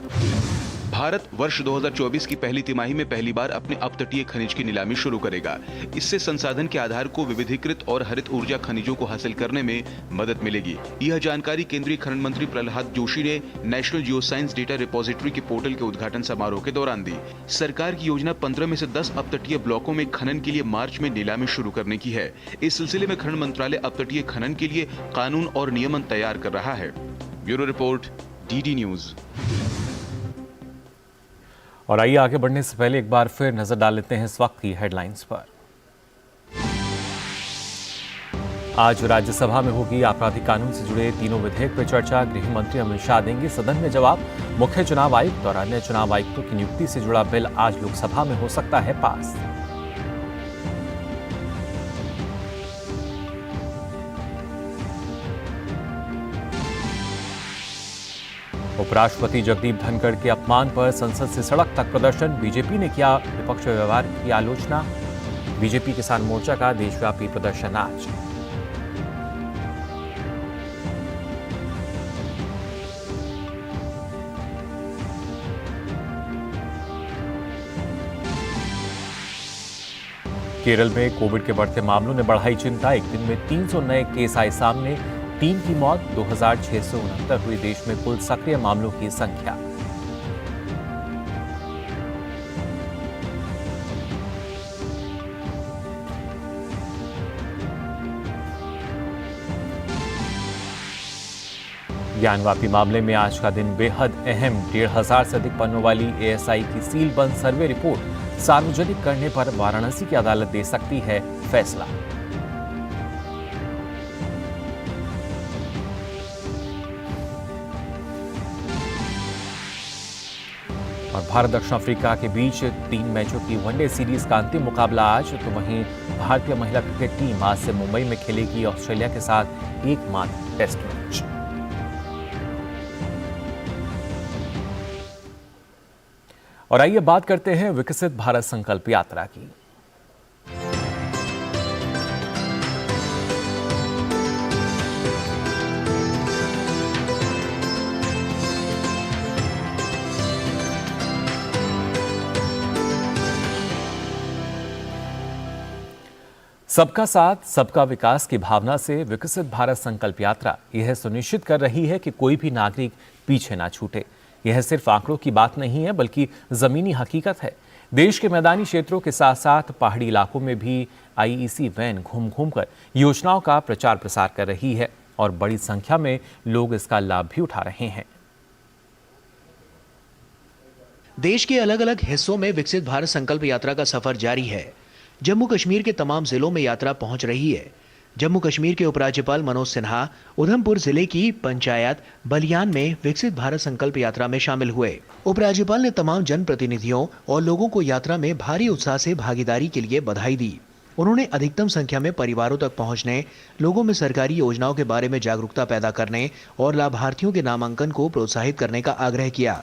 Speaker 12: भारत वर्ष 2024 की पहली तिमाही में पहली बार अपने अपतटीय खनिज की नीलामी शुरू करेगा। इससे संसाधन के आधार को विविधीकृत और हरित ऊर्जा खनिजों को हासिल करने में मदद मिलेगी। यह जानकारी केंद्रीय खनन मंत्री प्रहलाद जोशी ने नेशनल जियोसाइंस डेटा रिपोजिटरी के पोर्टल के उद्घाटन समारोह के दौरान दी। सरकार की योजना 15 में से 10 अपतटीय ब्लॉकों में खनन के लिए मार्च में नीलामी शुरू करने की है। इस सिलसिले में खनन मंत्रालय अपतटीय खनन के लिए कानून और नियमन तैयार कर रहा है। Bureau report, DD news.
Speaker 1: और आइए आगे बढ़ने से पहले एक बार फिर नजर डाल लेते हैं इस वक्त की हेडलाइंस पर। आज राज्यसभा में होगी आपराधिक कानून से जुड़े तीनों विधेयक पर चर्चा। गृह मंत्री अमित शाह देंगे सदन में जवाब। मुख्य चुनाव आयुक्त और अन्य चुनाव आयुक्तों की नियुक्ति से जुड़ा बिल आज लोकसभा में हो सकता है पास। उपराष्ट्रपति जगदीप धनखड़ के अपमान पर संसद से सड़क तक प्रदर्शन। बीजेपी ने किया विपक्ष व्यवहार की आलोचना। बीजेपी किसान मोर्चा का देशव्यापी प्रदर्शन आज। केरल में कोविड के बढ़ते मामलों ने बढ़ाई चिंता। एक दिन में 300 नए केस आए सामने। 3 की मौत, 2669 हुई देश में कुल सक्रिय मामलों की संख्या। ज्ञानवापी मामले में आज का दिन बेहद अहम। 1500 से अधिक पन्नों वाली ASI की सीलबंद सर्वे रिपोर्ट सार्वजनिक करने पर वाराणसी की अदालत दे सकती है फैसला। और भारत दक्षिण अफ्रीका के बीच 3 मैचों की वनडे सीरीज का अंतिम मुकाबला आज। तो वहीं भारतीय महिला क्रिकेट टीम आज से मुंबई में खेलेगी ऑस्ट्रेलिया के साथ एकमात्र टेस्ट मैच। और आइए बात करते हैं विकसित भारत संकल्प यात्रा की। सबका साथ सबका विकास की भावना से विकसित भारत संकल्प यात्रा यह सुनिश्चित कर रही है कि कोई भी नागरिक पीछे ना छूटे। यह सिर्फ आंकड़ों की बात नहीं है बल्कि जमीनी हकीकत है। देश के मैदानी क्षेत्रों के साथ साथ पहाड़ी इलाकों में भी आईईसी वैन घूम घूम कर योजनाओं का प्रचार प्रसार कर रही है और बड़ी संख्या में लोग इसका लाभ भी उठा रहे हैं।
Speaker 2: देश के अलग अलग हिस्सों में विकसित भारत संकल्प यात्रा का सफर जारी है। जम्मू कश्मीर के तमाम जिलों में यात्रा पहुंच रही है। जम्मू कश्मीर के उपराज्यपाल मनोज सिन्हा उधमपुर जिले की पंचायत बलियान में विकसित भारत संकल्प यात्रा में शामिल हुए। उपराज्यपाल ने तमाम जनप्रतिनिधियों और लोगों को यात्रा में भारी उत्साह से भागीदारी के लिए बधाई दी। उन्होंने अधिकतम संख्या में परिवारों तक पहुंचने, लोगों में सरकारी योजनाओं के बारे में जागरूकता पैदा करने और लाभार्थियों के नामांकन को प्रोत्साहित करने का आग्रह किया।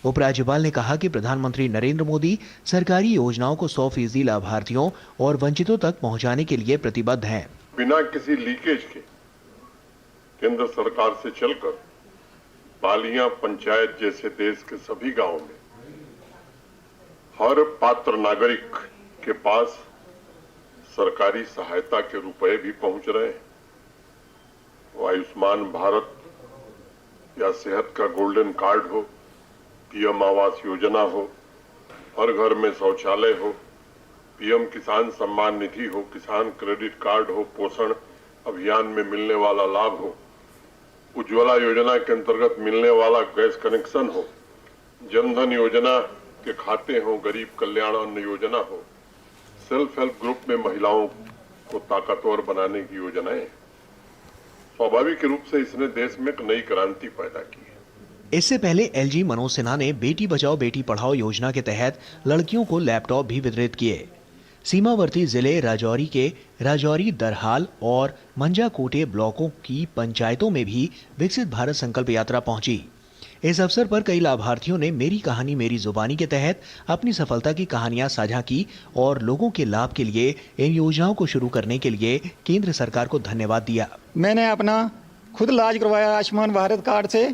Speaker 2: उपराज्यपाल ने कहा कि प्रधानमंत्री नरेंद्र मोदी सरकारी योजनाओं को 100% लाभार्थियों और वंचितों तक पहुंचाने के लिए प्रतिबद्ध हैं।
Speaker 14: बिना किसी लीकेज के केंद्र सरकार से चलकर बालियां पंचायत जैसे देश के सभी गांवों में हर पात्र नागरिक के पास सरकारी सहायता के रुपए भी पहुंच रहे हैं। वो आयुष्मान भारत या सेहत का गोल्डन कार्ड हो, पीएम आवास योजना हो, हर घर में शौचालय हो, पीएम किसान सम्मान निधि हो, किसान क्रेडिट कार्ड हो, पोषण अभियान में मिलने वाला लाभ हो, उज्ज्वला योजना के अंतर्गत मिलने वाला गैस कनेक्शन हो, जनधन योजना के खाते हो, गरीब कल्याण अन्न योजना हो, सेल्फ हेल्प ग्रुप में महिलाओं को ताकतवर बनाने की योजनाएं। स्वाभाविक रूप से इसने देश में एक नई क्रांति पैदा की है।
Speaker 2: इससे पहले एलजी मनोज सिन्हा ने बेटी बचाओ बेटी पढ़ाओ योजना के तहत लड़कियों को लैपटॉप भी वितरित किए। सीमावर्ती जिले राजौरी के राजौरी, दरहाल और मंजाकोटे ब्लॉकों की पंचायतों में भी विकसित भारत संकल्प यात्रा पहुंची। इस अवसर पर कई लाभार्थियों ने मेरी कहानी मेरी जुबानी के तहत अपनी सफलता की कहानियां साझा की और लोगों के लाभ के लिए इन योजनाओं को शुरू करने के लिए केंद्र सरकार को धन्यवाद दिया।
Speaker 15: मैंने अपना खुद इलाज करवाया आयुष्मान भारत कार्ड से,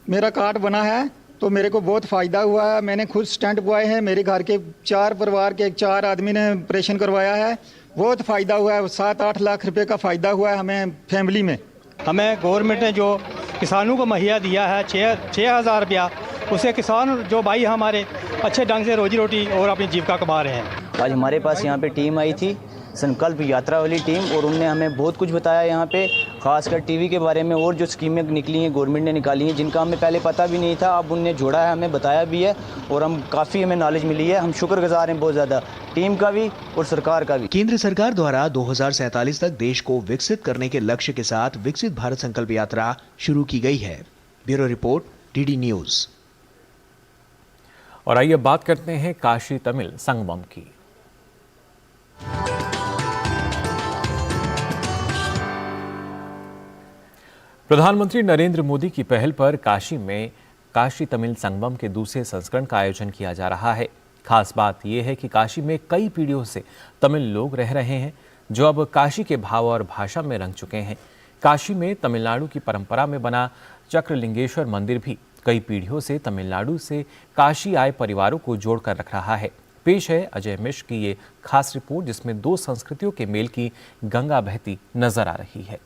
Speaker 15: मेरा कार्ड बना है तो मेरे को बहुत फ़ायदा हुआ है। मैंने खुद स्टेंट बुआए हैं, मेरे घर के 4 परिवार के 4 आदमी ने ऑपरेशन करवाया है, बहुत फ़ायदा हुआ है। 7-8 लाख रुपए का फ़ायदा हुआ है हमें फैमिली में।
Speaker 16: हमें गवर्नमेंट ने जो किसानों को मुहैया दिया है 6,000 रुपया, उससे किसान जो भाई हमारे अच्छे ढंग से रोजी रोटी और अपनी जीविका कमा रहे हैं।
Speaker 17: आज हमारे पास यहाँ पे टीम आई थी, संकल्प यात्रा वाली टीम, और उन्होंने हमें बहुत कुछ बताया यहाँ पे, खासकर टीवी के बारे में और जो स्कीमें निकली हैं गवर्नमेंट ने निकाली हैं जिनका हमें पहले पता भी नहीं था, अब उनने जोड़ा है, हमें बताया भी है और हम काफ़ी हमें नॉलेज मिली है। हम शुक्रगुजार हैं बहुत ज़्यादा, टीम का भी और सरकार का भी।
Speaker 2: केंद्र सरकार द्वारा 2047 तक देश को विकसित करने के लक्ष्य के साथ विकसित भारत संकल्प यात्रा शुरू की गई है। Bureau report, DD news.
Speaker 1: और आइए बात करते हैं काशी तमिल संगमम की। प्रधानमंत्री नरेंद्र मोदी की पहल पर काशी में काशी तमिल संगमम के दूसरे संस्करण का आयोजन किया जा रहा है। खास बात यह है कि काशी में कई पीढ़ियों से तमिल लोग रह रहे हैं जो अब काशी के भाव और भाषा में रंग चुके हैं। काशी में तमिलनाडु की परंपरा में बना चक्रलिंगेश्वर मंदिर भी कई पीढ़ियों से तमिलनाडु से काशी आए परिवारों को जोड़कर रख रहा है। पेश है अजय मिश्र की ये खास रिपोर्ट जिसमें 2 संस्कृतियों के मेल की गंगा बहती नजर आ रही है।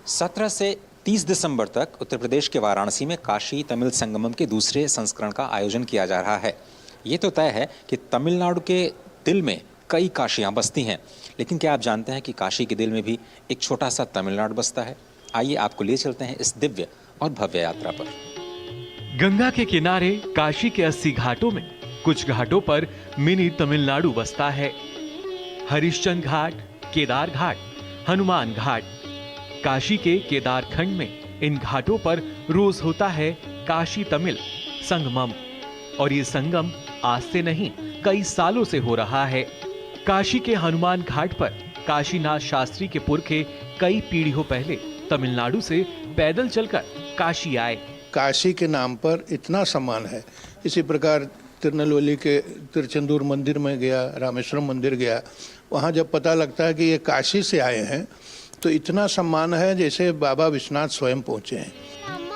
Speaker 18: सत्रह से 30 दिसंबर तक उत्तर प्रदेश के वाराणसी में काशी तमिल संगमम के दूसरे संस्करण का आयोजन किया जा रहा है। ये तो तय है कि तमिलनाडु के दिल में कई काशियां बसती हैं, लेकिन क्या आप जानते हैं कि काशी के दिल में भी एक छोटा सा तमिलनाडु बसता है? आइए आपको ले चलते हैं इस दिव्य और भव्य यात्रा पर।
Speaker 13: गंगा के किनारे काशी के 80 घाटों में कुछ घाटों पर मिनी तमिलनाडु बसता है। हरिश्चंद्र घाट, केदार घाट, हनुमान घाट। काशी के केदार खंड में इन घाटों पर रोज होता है काशी तमिल संगमम, और ये संगम आज से नहीं कई सालों से हो रहा है। काशी के हनुमान घाट पर काशीनाथ शास्त्री के पुरखे कई पीढ़ियों पहले तमिलनाडु से पैदल चलकर काशी आए।
Speaker 19: काशी के नाम पर इतना सम्मान है। इसी प्रकार तिरुनेलवेली के तिरुचेंदूर मंदिर में गया, रामेश्वरम मंदिर गया, वहाँ जब पता लगता है कि ये काशी से आए हैं तो इतना सम्मान है जैसे बाबा विश्वनाथ स्वयं पहुंचे हैं।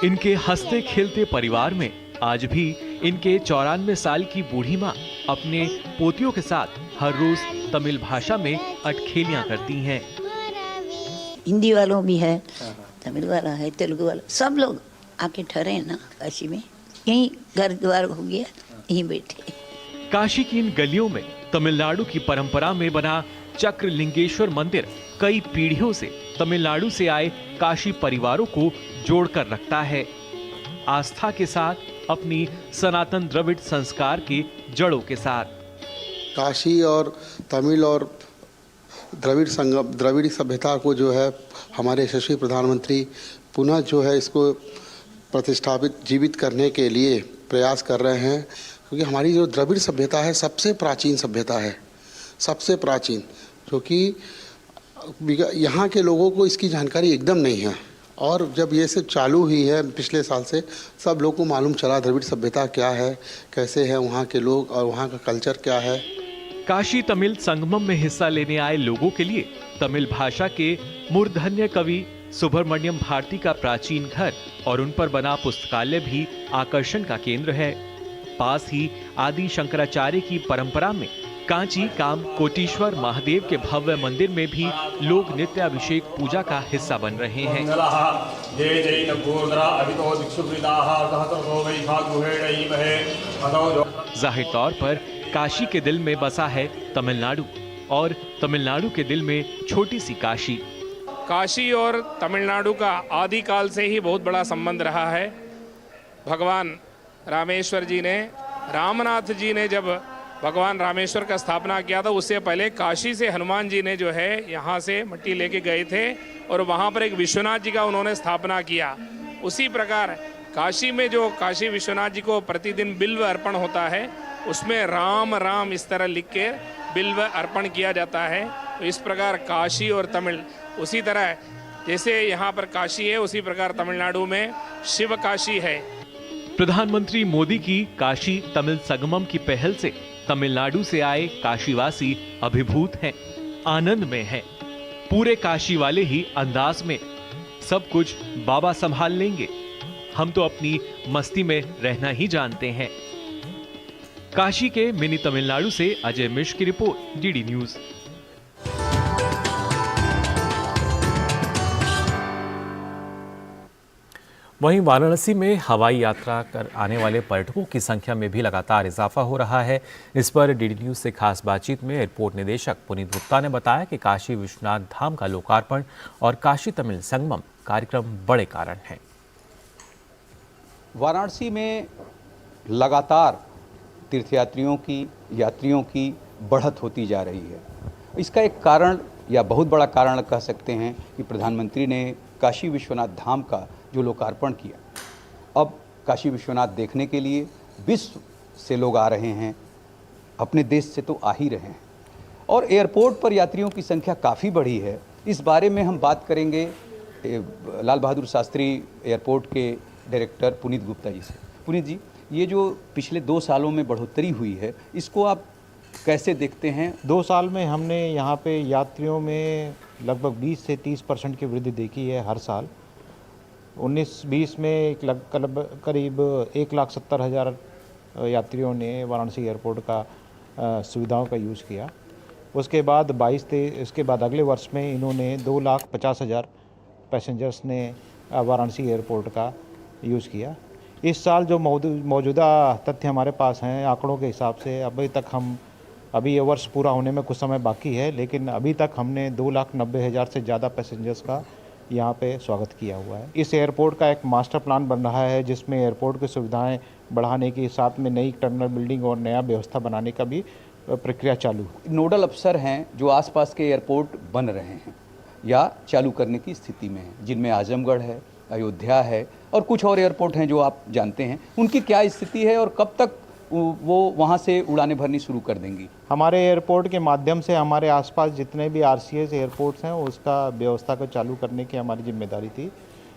Speaker 13: इनके हंसते खेलते परिवार में आज भी इनके 94 साल की बूढ़ी माँ अपने पोतियों के साथ हर रोज तमिल भाषा में अटखेलियां करती हैं।
Speaker 20: हिंदी वालों भी है, तमिल वाला है, तेलुगु वाला, सब लोग आके ठहरे हैं ना काशी में। यहीं घर द्वार हो गया, यहीं बैठे।
Speaker 13: काशी की इन गलियों में तमिलनाडु की परंपरा में बना चक्रलिंगेश्वर मंदिर कई पीढ़ियों से तमिलनाडु से आए काशी परिवारों को जोड़कर रखता है, आस्था के साथ, अपनी सनातन द्रविड़ संस्कार की जड़ों के साथ।
Speaker 21: काशी और तमिल और द्रविड़ संगम, द्रविड़ सभ्यता को जो है हमारे यशस्वी प्रधानमंत्री पुनः जो है इसको प्रतिष्ठापित जीवित करने के लिए प्रयास कर रहे हैं, क्योंकि हमारी जो द्रविड़ सभ्यता है सबसे प्राचीन सभ्यता है, सबसे प्राचीन, जो कि यहाँ के लोगों को इसकी जानकारी एकदम नहीं है। और जब ये सब चालू हुई है पिछले साल से, सब लोगों को मालूम चला द्रविड़ सभ्यता क्या है, कैसे है वहाँ के लोग और वहाँ का कल्चर क्या है।
Speaker 13: काशी तमिल संगमम में हिस्सा लेने आए लोगों के लिए तमिल भाषा के मूर्धन्य कवि सुब्रमण्यम भारती का प्राचीन घर और उन पर बना पुस्तकालय भी आकर्षण का केंद्र है। पास ही आदि शंकराचार्य की परंपरा में कांची काम कोटीश्वर महादेव के भव्य मंदिर में भी लोग नित्य अभिषेक पूजा का हिस्सा बन रहे हैं। जाहिर तौर पर काशी के दिल में बसा है तमिलनाडु और तमिलनाडु के दिल में छोटी सी काशी।
Speaker 22: काशी और तमिलनाडु का आदिकाल से ही बहुत बड़ा संबंध रहा है। भगवान रामेश्वर जी ने, रामनाथ जी ने जब भगवान रामेश्वर का स्थापना किया था, उससे पहले काशी से हनुमान जी ने जो है यहाँ से मिट्टी लेके गए थे और वहाँ पर एक विश्वनाथ जी का उन्होंने स्थापना किया। उसी प्रकार काशी में जो काशी विश्वनाथ जी को प्रतिदिन बिल्व अर्पण होता है, उसमें राम राम इस तरह लिख के बिल्व अर्पण किया जाता है। तो इस प्रकार काशी और तमिल, उसी तरह जैसे यहाँ पर काशी है उसी प्रकार तमिलनाडु में शिव काशी है।
Speaker 13: प्रधानमंत्री मोदी की काशी तमिल संगमम की पहल से तमिलनाडु से आए काशीवासी अभिभूत हैं, आनंद में हैं। पूरे काशी वाले ही अंदाज में सब कुछ बाबा संभाल लेंगे, हम तो अपनी मस्ती में रहना ही जानते हैं। काशी के मिनी तमिलनाडु से अजय मिश्र की रिपोर्ट, डीडी न्यूज।
Speaker 1: वहीं वाराणसी में हवाई यात्रा कर आने वाले पर्यटकों की संख्या में भी लगातार इजाफा हो रहा है। इस पर डीडी न्यूज से खास बातचीत में एयरपोर्ट निदेशक पुनीत गुप्ता ने बताया कि काशी विश्वनाथ धाम का लोकार्पण और काशी तमिल संगमम कार्यक्रम बड़े कारण हैं।
Speaker 23: वाराणसी में लगातार तीर्थयात्रियों की, यात्रियों की बढ़त होती जा रही है। इसका एक कारण या बहुत बड़ा कारण कह सकते हैं कि प्रधानमंत्री ने काशी विश्वनाथ धाम का जो लोकार्पण किया, अब काशी विश्वनाथ देखने के लिए विश्व से लोग आ रहे हैं, अपने देश से तो आ ही रहे हैं और एयरपोर्ट पर यात्रियों की संख्या काफ़ी बढ़ी है। इस बारे में हम बात करेंगे लाल बहादुर शास्त्री एयरपोर्ट के डायरेक्टर पुनीत गुप्ता जी से। पुनीत जी, ये जो पिछले 2 सालों में बढ़ोतरी हुई है, इसको आप कैसे देखते हैं?
Speaker 24: 2 साल में हमने यहाँ पे यात्रियों में लगभग 20 से 30% की वृद्धि देखी है हर साल। 19-20 में करीब 1,70,000 यात्रियों ने वाराणसी एयरपोर्ट का सुविधाओं का यूज़ किया। उसके बाद 22-23 उसके बाद अगले वर्ष में इन्होंने 2,50,000 पैसेंजर्स ने वाराणसी एयरपोर्ट का यूज़ किया। इस साल जो मौजूदा तथ्य हमारे पास हैं आंकड़ों के हिसाब से, अभी ये वर्ष पूरा होने में कुछ समय बाकी है, लेकिन अभी तक हमने 2,90,000 से ज़्यादा पैसेंजर्स का यहाँ पे स्वागत किया हुआ है। इस एयरपोर्ट का एक मास्टर प्लान बन रहा है जिसमें एयरपोर्ट की सुविधाएं बढ़ाने के साथ में नई टर्मिनल बिल्डिंग और नया व्यवस्था बनाने का भी प्रक्रिया चालू है।
Speaker 23: नोडल अफसर हैं जो आसपास के एयरपोर्ट बन रहे हैं या चालू करने की स्थिति में हैं, जिनमें आजमगढ़ है, अयोध्या है और कुछ और एयरपोर्ट हैं जो आप जानते हैं। उनकी क्या स्थिति है और कब तक वो वहाँ से उड़ानें भरनी शुरू कर देंगी?
Speaker 24: हमारे एयरपोर्ट के माध्यम से हमारे आसपास जितने भी आरसीएस एयरपोर्ट्स हैं उसका व्यवस्था को चालू करने की हमारी जिम्मेदारी थी,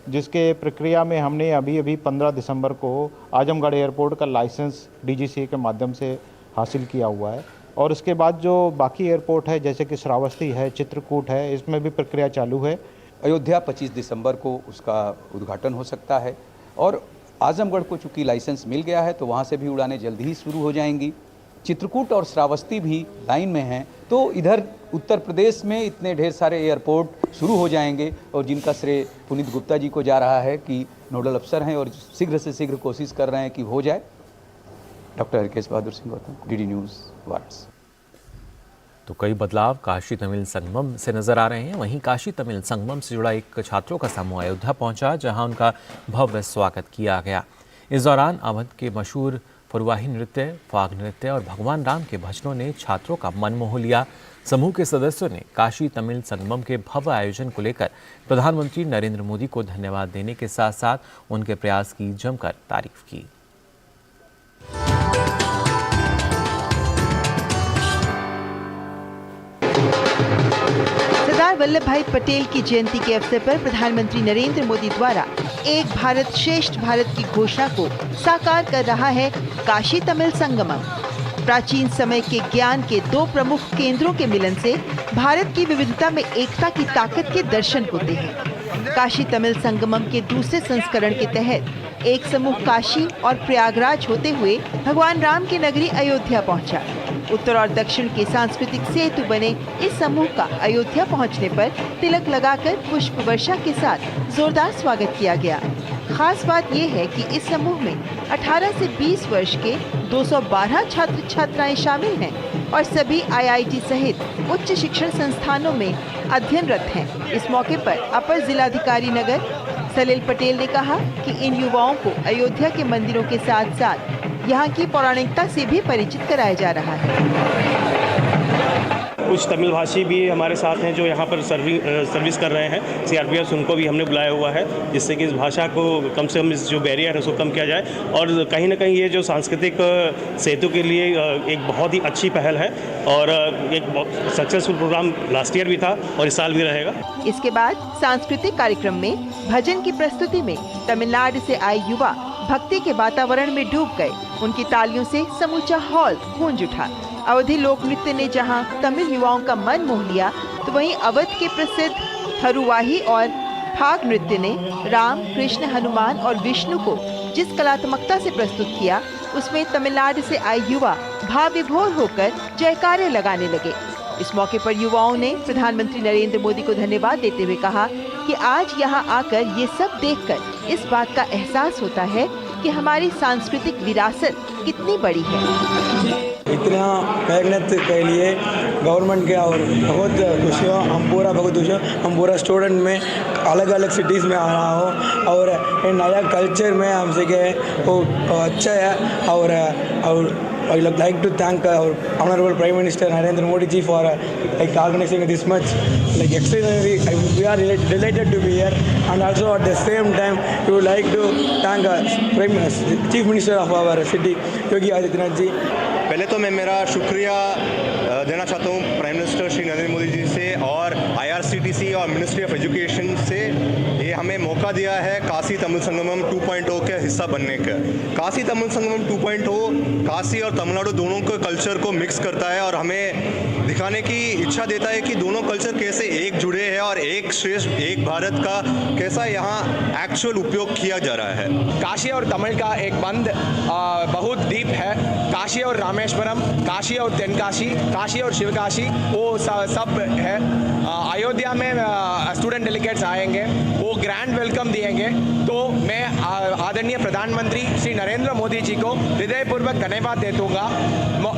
Speaker 24: जिसके प्रक्रिया में हमने अभी 15 दिसंबर को आजमगढ़ एयरपोर्ट का लाइसेंस डीजीसीए के माध्यम से हासिल किया हुआ है और उसके बाद जो बाकी एयरपोर्ट है जैसे कि श्रावस्ती है, चित्रकूट है, इसमें भी प्रक्रिया चालू है।
Speaker 23: अयोध्या 25 दिसंबर को उसका उद्घाटन हो सकता है और आजमगढ़ को चूँकि लाइसेंस मिल गया है तो वहाँ से भी उड़ानें जल्दी ही शुरू हो जाएंगी। चित्रकूट और श्रावस्ती भी लाइन में हैं, तो इधर उत्तर प्रदेश में इतने ढेर सारे एयरपोर्ट शुरू हो जाएंगे और जिनका श्रेय पुनीत गुप्ता जी को जा रहा है कि नोडल अफसर हैं और शीघ्र से शीघ्र कोशिश कर रहे हैं कि हो जाए। Doctor Harkesh Bahadur Singh Gautam, DD news, Varanasi.
Speaker 1: तो कई बदलाव काशी तमिल संगमम से नजर आ रहे हैं। वहीं काशी तमिल संगमम से जुड़ा एक छात्रों का समूह अयोध्या पहुंचा, जहां उनका भव्य स्वागत किया गया। इस दौरान अवध के मशहूर फुरवाही नृत्य, फाग नृत्य और भगवान राम के भजनों ने छात्रों का मन मोह लिया। समूह के सदस्यों ने काशी तमिल संगमम के भव्य आयोजन को लेकर प्रधानमंत्री नरेंद्र मोदी को धन्यवाद देने के साथ साथ उनके प्रयास की जमकर तारीफ की।
Speaker 3: सरदार वल्लभ भाई पटेल की जयंती के अवसर पर प्रधानमंत्री नरेंद्र मोदी द्वारा एक भारत श्रेष्ठ भारत की घोषणा को साकार कर रहा है काशी तमिल संगमम। प्राचीन समय के ज्ञान के दो प्रमुख केंद्रों के मिलन से भारत की विविधता में एकता की ताकत के दर्शन होते हैं। काशी तमिल संगमम के दूसरे संस्करण के तहत एक समूह काशी और प्रयागराज होते हुए भगवान राम की नगरी अयोध्या पहुंचा। उत्तर और दक्षिण के सांस्कृतिक सेतु बने इस समूह का अयोध्या पहुंचने पर तिलक लगाकर पुष्प वर्षा के साथ जोरदार स्वागत किया गया। खास बात यह है कि इस समूह में 18 से 20 वर्ष के 212 छात्र छात्राएं शामिल हैं और सभी IIT सहित उच्च शिक्षण संस्थानों में अध्ययनरत हैं। इस मौके पर अपर जिलाधिकारी नगर सलील पटेल ने कहा कि इन युवाओं को अयोध्या के मंदिरों के साथ साथ यहाँ की पौराणिकता से भी परिचित कराया जा रहा है।
Speaker 4: कुछ तमिल भाषी भी हमारे साथ हैं जो यहाँ पर सर्विस कर रहे हैं। CRPF उनको भी हमने बुलाया हुआ है, जिससे कि इस भाषा को कम से कम, इस जो बैरियर है उसको कम किया जाए। और कहीं ना कहीं ये जो सांस्कृतिक सेतु के लिए एक बहुत ही अच्छी पहल है और एक सक्सेसफुल प्रोग्राम लास्ट ईयर भी था और इस साल भी रहेगा।
Speaker 3: इसके बाद सांस्कृतिक कार्यक्रम में भजन की प्रस्तुति में तमिलनाडु से आए युवा भक्ति के वातावरण में डूब गए। उनकी तालियों से समूचा हॉल गूंज उठा। अवधी लोक नृत्य ने जहां तमिल युवाओं का मन मोह लिया, तो वहीं अवध के प्रसिद्ध थरुवाही और फाग नृत्य ने राम, कृष्ण, हनुमान और विष्णु को जिस कलात्मकता से प्रस्तुत किया, उसमें तमिलनाडु से आए युवा भाव विभोर होकर जयकारे लगाने लगे। इस मौके पर युवाओं ने प्रधानमंत्री नरेंद्र मोदी को धन्यवाद देते हुए कहा कि आज यहां आकर ये सब देखकर इस बात का एहसास होता है कि हमारी सांस्कृतिक विरासत कितनी बड़ी है।
Speaker 5: इतना मेहनत के लिए गवर्नमेंट के और बहुत खुश हो, हम पूरा बहुत खुश हो। हम पूरा स्टूडेंट में अलग अलग सिटीज़ में आ रहा हो और ये नया कल्चर में हम सीखे वो अच्छा है। और I would like to thank our Honorable Prime Minister Narendra Modi ji for organizing this much extraordinary. We are delighted to be here, and also at the same time we would like to thank Chief Minister of our city Yogi Adityanath ji.
Speaker 6: पहले तो मैं मेरा शुक्रिया देना चाहता हूँ prime minister Shri Narendra Modi ji से और IRCTC और मिनिस्ट्री ऑफ एजुकेशन से। ये हमें मौका दिया है काशी तमिल संगमम 2.0 के हिस्सा बनने का। काशी तमिल संगमम 2.0 काशी और तमिलनाडु दोनों के कल्चर को मिक्स करता है और हमें दिखाने की इच्छा देता है कि दोनों कल्चर कैसे एक जुड़े हैं और एक श्रेष्ठ एक भारत का कैसा यहाँ एक्चुअल उपयोग किया जा रहा है।
Speaker 25: काशी और तमिल का एक बंध बहुत डीप है। काशी और रामेश्वरम, काशी और तेनकाशी, काशी और शिवकाशी, वो सब है। अयोध्या में स्टूडेंट डेलीगेट्स आएंगे, वो ग्रैंड वेलकम दिएंगे। तो मैं आदरणीय प्रधानमंत्री श्री नरेंद्र मोदी जी को हृदयपूर्वक धन्यवाद देता हूँ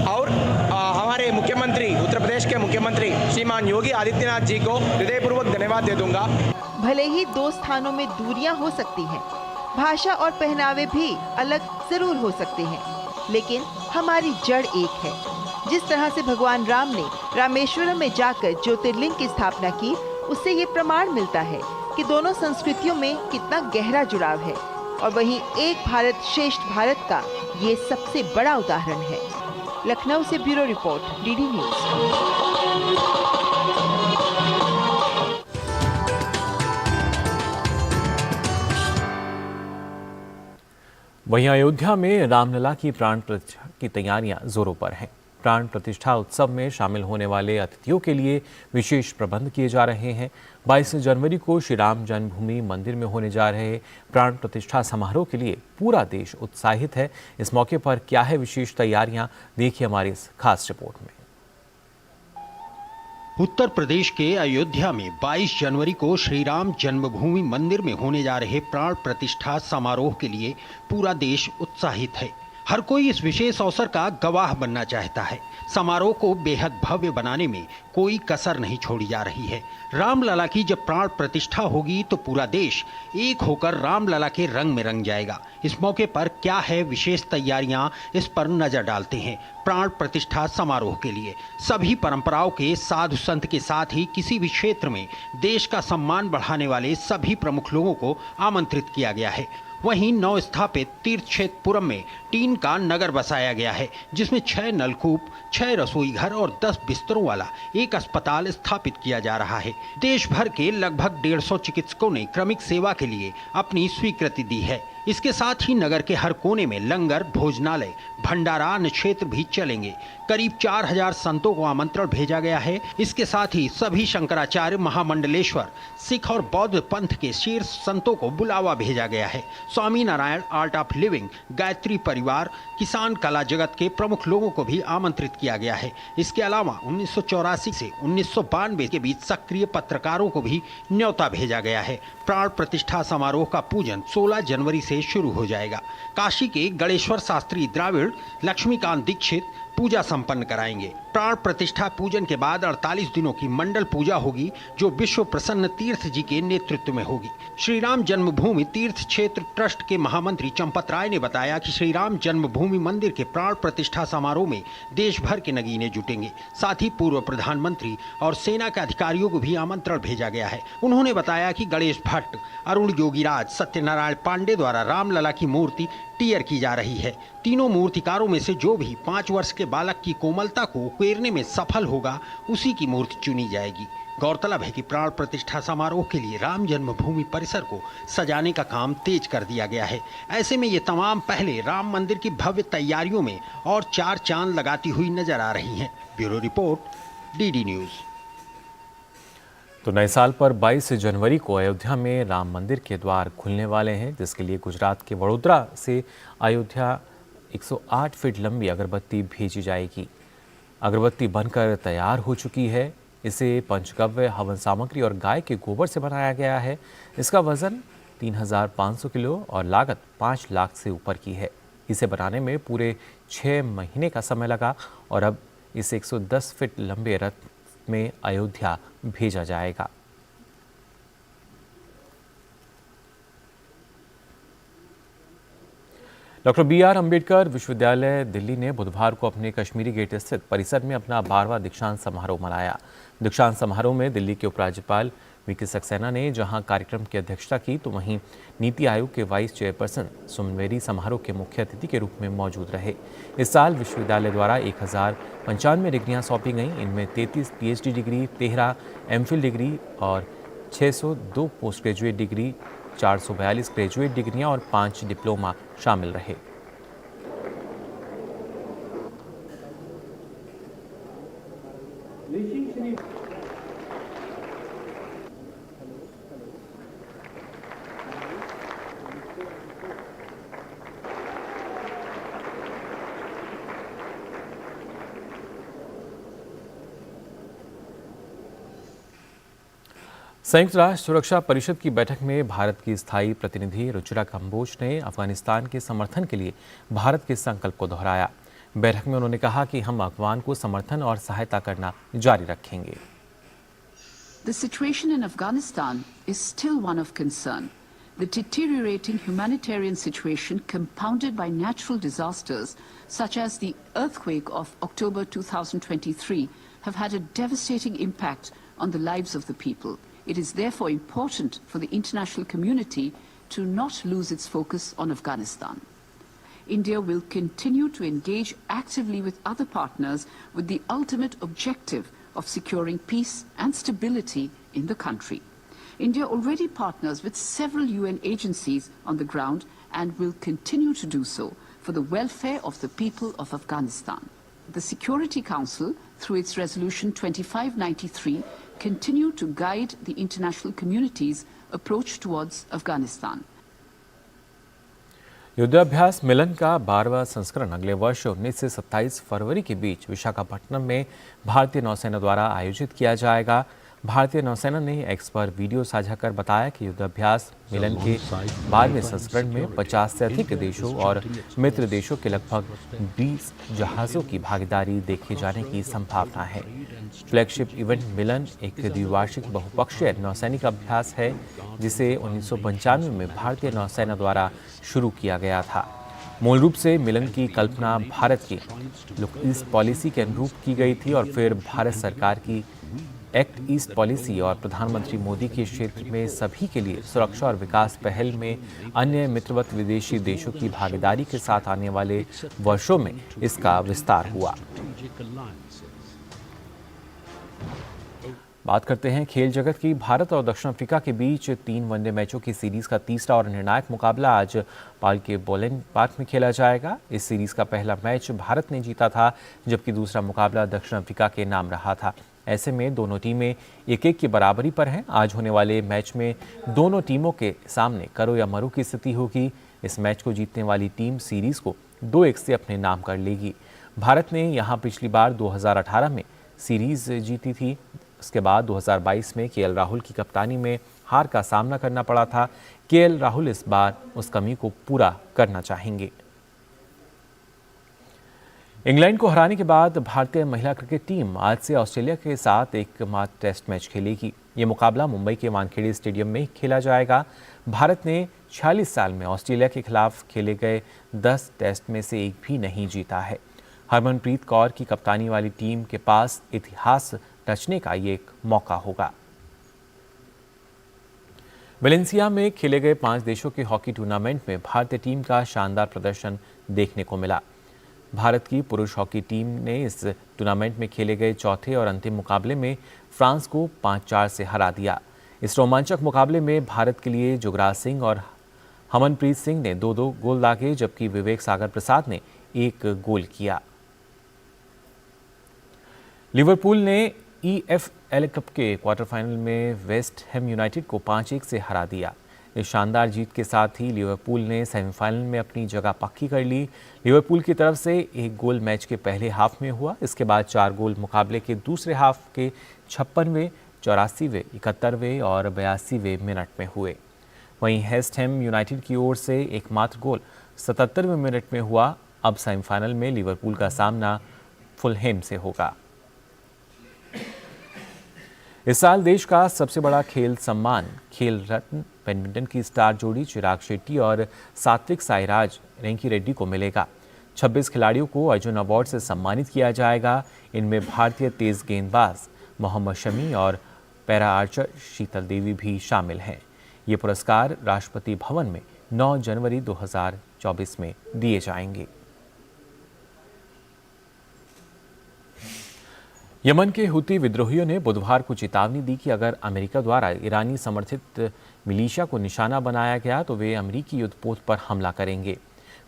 Speaker 25: और हमारे मुख्यमंत्री, उत्तर प्रदेश के मुख्यमंत्री श्रीमान योगी आदित्यनाथ जी को हृदयपूर्वक धन्यवाद दे दूंगा।
Speaker 3: भले ही दो स्थानों में दूरियां हो सकती हैं, भाषा और पहनावे भी अलग जरूर हो सकते हैं, लेकिन हमारी जड़ एक है। जिस तरह से भगवान राम ने रामेश्वरम में जाकर ज्योतिर्लिंग की स्थापना की, उससे ये प्रमाण मिलता है कि दोनों संस्कृतियों में कितना गहरा जुड़ाव है। और वहीं एक भारत श्रेष्ठ भारत का ये सबसे बड़ा उदाहरण है। लखनऊ से ब्यूरो रिपोर्ट, डीडी न्यूज।
Speaker 1: वहीं अयोध्या में रामलला की प्राण प्रतिष्ठा की तैयारियां जोरों पर हैं। प्राण प्रतिष्ठा उत्सव में शामिल होने वाले अतिथियों के लिए विशेष प्रबंध किए जा रहे हैं। 22 जनवरी को श्री राम जन्मभूमि मंदिर में होने जा रहे प्राण प्रतिष्ठा समारोह के लिए पूरा देश उत्साहित है। इस मौके पर क्या है विशेष तैयारियां, देखिए हमारी इस खास रिपोर्ट में।
Speaker 7: उत्तर प्रदेश के अयोध्या में 22 जनवरी को श्री राम जन्मभूमि मंदिर में होने जा रहे प्राण प्रतिष्ठा समारोह के लिए पूरा देश उत्साहित है। हर कोई इस विशेष अवसर का गवाह बनना चाहता है। समारोह को बेहद भव्य बनाने में कोई कसर नहीं छोड़ी जा रही है। रामलला की जब प्राण प्रतिष्ठा होगी तो पूरा देश एक होकर रामलला के रंग में रंग जाएगा। इस मौके पर क्या है विशेष तैयारियां, इस पर नजर डालते हैं। प्राण प्रतिष्ठा समारोह के लिए सभी परंपराओं के साधु संत के साथ ही किसी भी क्षेत्र में देश का सम्मान बढ़ाने वाले सभी प्रमुख लोगों को आमंत्रित किया गया है। वहीं नव स्थापित तीर्थ क्षेत्र पुरम में टीन का नगर बसाया गया है, जिसमें 6 नलकूप, 6 रसोई घर और 10 बिस्तरों वाला एक अस्पताल स्थापित किया जा रहा है। देश भर के लगभग 150 चिकित्सकों ने क्रमिक सेवा के लिए अपनी स्वीकृति दी है। इसके साथ ही नगर के हर कोने में लंगर, भोजनालय, भंडारा, अन्य क्षेत्र भी चलेंगे। करीब 4000 संतों को आमंत्रण भेजा गया है। इसके साथ ही सभी शंकराचार्य, महामंडलेश्वर, सिख और बौद्ध पंथ के शीर्ष संतों को बुलावा भेजा गया है। Swaminarayan art of living, Gayatri Parivar, किसान कला जगत के प्रमुख लोगों को भी आमंत्रित किया गया है। इसके अलावा 1984 से 1992 के बीच सक्रिय पत्रकारों को भी न्योता भेजा गया है। प्राण प्रतिष्ठा समारोह का पूजन 16 जनवरी से शुरू हो जाएगा। काशी के गणेश्वर शास्त्री द्राविड़, लक्ष्मीकांत दीक्षित पूजा संपन्न कराएंगे। प्राण प्रतिष्ठा पूजन के बाद 48 दिनों की मंडल पूजा होगी, जो विश्व प्रसन्न तीर्थ जी के नेतृत्व में होगी। श्री राम जन्मभूमि तीर्थ क्षेत्र ट्रस्ट के महामंत्री चंपत राय ने बताया कि श्री राम जन्मभूमि मंदिर के प्राण प्रतिष्ठा समारोह में देश भर के नगीने जुटेंगे। साथ ही पूर्व प्रधानमंत्री और सेना के अधिकारियों को भी आमंत्रण भेजा गया है। उन्होंने बताया कि गणेश भट्ट, अरुण योगीराज, सत्यनारायण पांडे द्वारा रामलला की मूर्ति टियर की जा रही है। तीनों मूर्तिकारों में से जो भी 5 वर्ष के बालक की कोमलता को उकेरने में सफल होगा, उसी की मूर्ति चुनी जाएगी। गौरतलब है कि प्राण प्रतिष्ठा समारोह के लिए राम जन्मभूमि परिसर को सजाने का काम तेज कर दिया गया है। ऐसे में ये तमाम पहले राम मंदिर की भव्य तैयारियों में और 4 चांद लगाती हुई नजर आ रही हैं। Bureau report, DD news.
Speaker 1: तो नए साल पर 22 जनवरी को अयोध्या में राम मंदिर के द्वार खुलने वाले हैं, जिसके लिए गुजरात के वडोदरा से अयोध्या 108 फीट लंबी अगरबत्ती भेजी जाएगी। अगरबत्ती बनकर तैयार हो चुकी है। इसे पंचगव्य, हवन सामग्री और गाय के गोबर से बनाया गया है। इसका वजन 3500 किलो और लागत 5 लाख से ऊपर की है। इसे बनाने में पूरे 6 महीने का समय लगा और अब इसे 110 फीट लंबे रथ में अयोध्या भेजा जाएगा। डॉक्टर BR अम्बेडकर विश्वविद्यालय दिल्ली ने बुधवार को अपने कश्मीरी गेट स्थित परिसर में अपना 12वां दीक्षांत समारोह मनाया। दीक्षांत समारोह में दिल्ली के उपराज्यपाल VK सक्सेना ने जहां कार्यक्रम की अध्यक्षता की, तो वहीं नीति आयोग के वाइस चेयरपर्सन सुमन बेरी समारोह के मुख्य अतिथि के रूप में मौजूद रहे। इस साल विश्वविद्यालय द्वारा 1095 डिग्रियां सौंपी गईं। इनमें 33 PhD डिग्री, 13 MPhil डिग्री और 602 पोस्ट ग्रेजुएट डिग्री, 442 ग्रेजुएट डिग्रियां और 5 डिप्लोमा शामिल रहे। संयुक्त राष्ट्र सुरक्षा परिषद की बैठक में भारत की स्थायी प्रतिनिधि रुचिरा कंबोज ने अफगानिस्तान के समर्थन के लिए भारत के संकल्प को दोहराया। बैठक में उन्होंने कहा कि हम अफगान को समर्थन और सहायता करना जारी रखेंगे।
Speaker 8: The situation in Afghanistan is still one of concern. The deteriorating humanitarian situation compounded by natural disasters such as the earthquake of October 2023 have had a devastating impact on the lives of the people. It is therefore important for the international community to not lose its focus on Afghanistan. India will continue to engage actively with other partners with the ultimate objective of securing peace and stability in the country. India already partners with several UN agencies on the ground and will continue to do so for the welfare of the people of Afghanistan. the Security Council, through its Resolution 2593, continue to guide the international community's approach towards Afghanistan.
Speaker 1: युद्धाभ्यास मिलन का 12वां संस्करण अगले वर्ष 19 से 27 फरवरी के बीच विशाखापट्टनम में भारतीय नौसेना द्वारा आयोजित किया जाएगा। भारतीय नौसेना ने एक्स पर वीडियो साझा कर बताया कि युद्धाभ्यास मिलन के 12वें संस्करण में 50 से अधिक देशों और मित्र देशों के लगभग 20 जहाज़ों की भागीदारी देखे जाने की संभावना है। फ्लैगशिप इवेंट मिलन एक द्विवार्षिक बहुपक्षीय नौसैनिक अभ्यास है जिसे 1995 में भारतीय नौसेना द्वारा शुरू किया गया था। मूल रूप से मिलन की कल्पना भारत की लुक ईस्ट पॉलिसी के अनुरूप की गई थी और फिर भारत सरकार की एक्ट ईस्ट पॉलिसी और प्रधानमंत्री मोदी के क्षेत्र में सभी के लिए सुरक्षा और विकास पहल में अन्य मित्रवत विदेशी देशों की भागीदारी के साथ आने वाले वर्षों में इसका विस्तार हुआ। बात करते हैं खेल जगत की। भारत और दक्षिण अफ्रीका के बीच 3 वनडे मैचों की सीरीज का तीसरा और निर्णायक मुकाबला आज पाल के बोलेन पार्क में खेला जाएगा। इस सीरीज का पहला मैच भारत ने जीता था जबकि दूसरा मुकाबला दक्षिण अफ्रीका के नाम रहा था। ऐसे में दोनों टीमें 1-1 की बराबरी पर हैं। आज होने वाले मैच में दोनों टीमों के सामने करो या मरो की स्थिति होगी। इस मैच को जीतने वाली टीम सीरीज को 2-1 से अपने नाम कर लेगी। भारत ने यहां पिछली बार 2018 में सीरीज जीती थी। उसके बाद 2022 में केएल राहुल की कप्तानी में हार का सामना करना पड़ा था। केएल राहुल इस बार उस कमी को पूरा करना चाहेंगे। इंग्लैंड को हराने के बाद भारतीय महिला क्रिकेट टीम आज से ऑस्ट्रेलिया के साथ एकमात्र टेस्ट मैच खेलेगी। ये मुकाबला मुंबई के वानखेड़े स्टेडियम में खेला जाएगा। भारत ने 46 साल में ऑस्ट्रेलिया के खिलाफ खेले गए 10 टेस्ट में से एक भी नहीं जीता है। हरमनप्रीत कौर की कप्तानी वाली टीम के पास इतिहास रचने का ये एक मौका होगा। वेलेंसिया में खेले गए 5 देशों के हॉकी टूर्नामेंट में भारतीय टीम का शानदार प्रदर्शन देखने को मिला। भारत की पुरुष हॉकी टीम ने इस टूर्नामेंट में खेले गए चौथे और अंतिम मुकाबले में फ्रांस को 5-4 से हरा दिया। इस रोमांचक मुकाबले में भारत के लिए जुगराज सिंह और हरमनप्रीत सिंह ने 2-2 गोल दागे जबकि विवेक सागर प्रसाद ने 1 गोल किया। लिवरपूल ने EFL कप के क्वार्टर फाइनल में वेस्ट हैम यूनाइटेड को 5-1 से हरा दिया। इस शानदार जीत के साथ ही लिवरपूल ने सेमीफाइनल में अपनी जगह पक्की कर ली। लिवरपूल की तरफ से 1 गोल मैच के पहले हाफ में हुआ। इसके बाद 4 गोल मुकाबले के दूसरे हाफ के 56वें, 84वें, 71वें और 82वें मिनट में हुए। वहीं वेस्ट हैम यूनाइटेड की ओर से एकमात्र गोल 77वें मिनट में हुआ। अब सेमीफाइनल में लिवरपूल का सामना फुलहैम से होगा। इस साल देश का सबसे बड़ा खेल सम्मान खेल रत्न बैडमिंटन की स्टार जोड़ी चिराग शेट्टी और सात्विक साईराज रैंकी रेड्डी को मिलेगा। 26 खिलाड़ियों को अर्जुन अवार्ड से सम्मानित किया जाएगा। इनमें भारतीय तेज गेंदबाज मोहम्मद शमी और पैरा आर्चर शीतल देवी भी शामिल हैं। ये पुरस्कार राष्ट्रपति भवन में 9 जनवरी 2024 में दिए जाएंगे। यमन के हुती विद्रोहियों ने बुधवार को चेतावनी दी कि अगर अमेरिका द्वारा ईरानी समर्थित मिलिशिया को निशाना बनाया गया तो वे अमेरिकी युद्धपोत पर हमला करेंगे।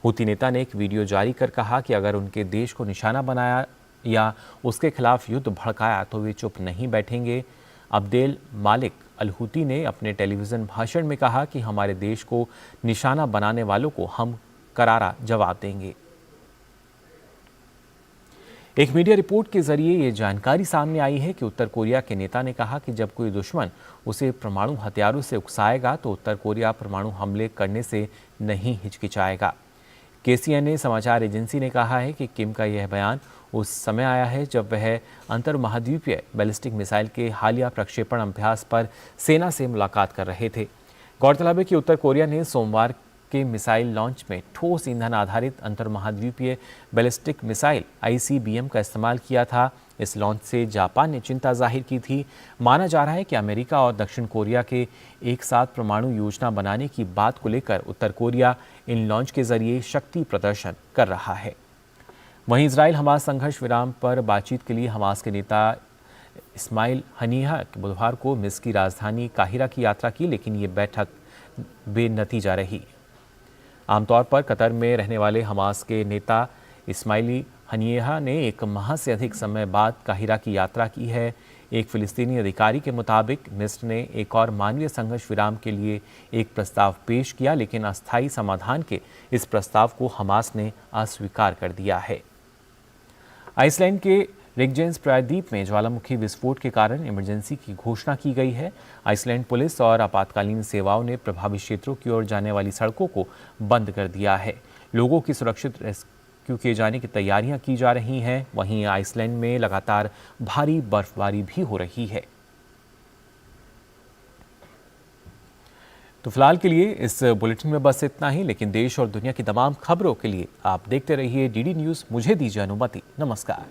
Speaker 1: हुती नेता ने एक वीडियो जारी कर कहा कि अगर उनके देश को निशाना बनाया या उसके खिलाफ युद्ध भड़काया तो वे चुप नहीं बैठेंगे। अब्देल मालिक अल हुती ने अपने टेलीविज़न भाषण में कहा कि हमारे देश को निशाना बनाने वालों को हम करारा जवाब देंगे। एक मीडिया रिपोर्ट के जरिए ये जानकारी सामने आई है कि उत्तर कोरिया के नेता ने कहा कि जब कोई दुश्मन उसे परमाणु हथियारों से उकसाएगा तो उत्तर कोरिया परमाणु हमले करने से नहीं हिचकिचाएगा। KCNA समाचार एजेंसी ने कहा है कि किम का यह बयान उस समय आया है जब वह अंतर महाद्वीपीय बैलिस्टिक मिसाइल के हालिया प्रक्षेपण अभ्यास पर सेना से मुलाकात कर रहे थे। गौरतलब है कि उत्तर कोरिया ने सोमवार के मिसाइल लॉन्च में ठोस ईंधन आधारित अंतर महाद्वीपीय बैलिस्टिक मिसाइल ICBM का इस्तेमाल किया था। इस लॉन्च से जापान ने चिंता जाहिर की थी। माना जा रहा है कि अमेरिका और दक्षिण कोरिया के एक साथ परमाणु योजना बनाने की बात को लेकर उत्तर कोरिया इन लॉन्च के जरिए शक्ति प्रदर्शन कर रहा है। वहीं इजराइल हमास संघर्ष विराम पर बातचीत के लिए हमास के नेता इस्माइल हनीहा बुधवार को मिस्र की राजधानी काहिरा की यात्रा की, लेकिन ये बैठक बेनतीजा रही। आमतौर पर कतर में रहने वाले हमास के नेता इस्माइली हनियेहा ने 1 माह से अधिक समय बाद काहिरा की यात्रा की है। एक फिलिस्तीनी अधिकारी के मुताबिक मिस्र ने एक और मानवीय संघर्ष विराम के लिए एक प्रस्ताव पेश किया, लेकिन अस्थायी समाधान के इस प्रस्ताव को हमास ने अस्वीकार कर दिया है। आइसलैंड के रिगजेंस प्रायद्वीप में ज्वालामुखी विस्फोट के कारण इमरजेंसी की घोषणा की गई है। आइसलैंड पुलिस और आपातकालीन सेवाओं ने प्रभावित क्षेत्रों की ओर जाने वाली सड़कों को बंद कर दिया है। लोगों की सुरक्षित रेस्क्यू किए जाने की तैयारियां की जा रही हैं। वहीं आइसलैंड में लगातार भारी बर्फबारी भी हो रही है। तो फिलहाल के लिए इस बुलेटिन में बस इतना ही, लेकिन देश और दुनिया की तमाम खबरों के लिए आप देखते रहिए डीडी न्यूज़। मुझे दीजिए अनुमति। नमस्कार।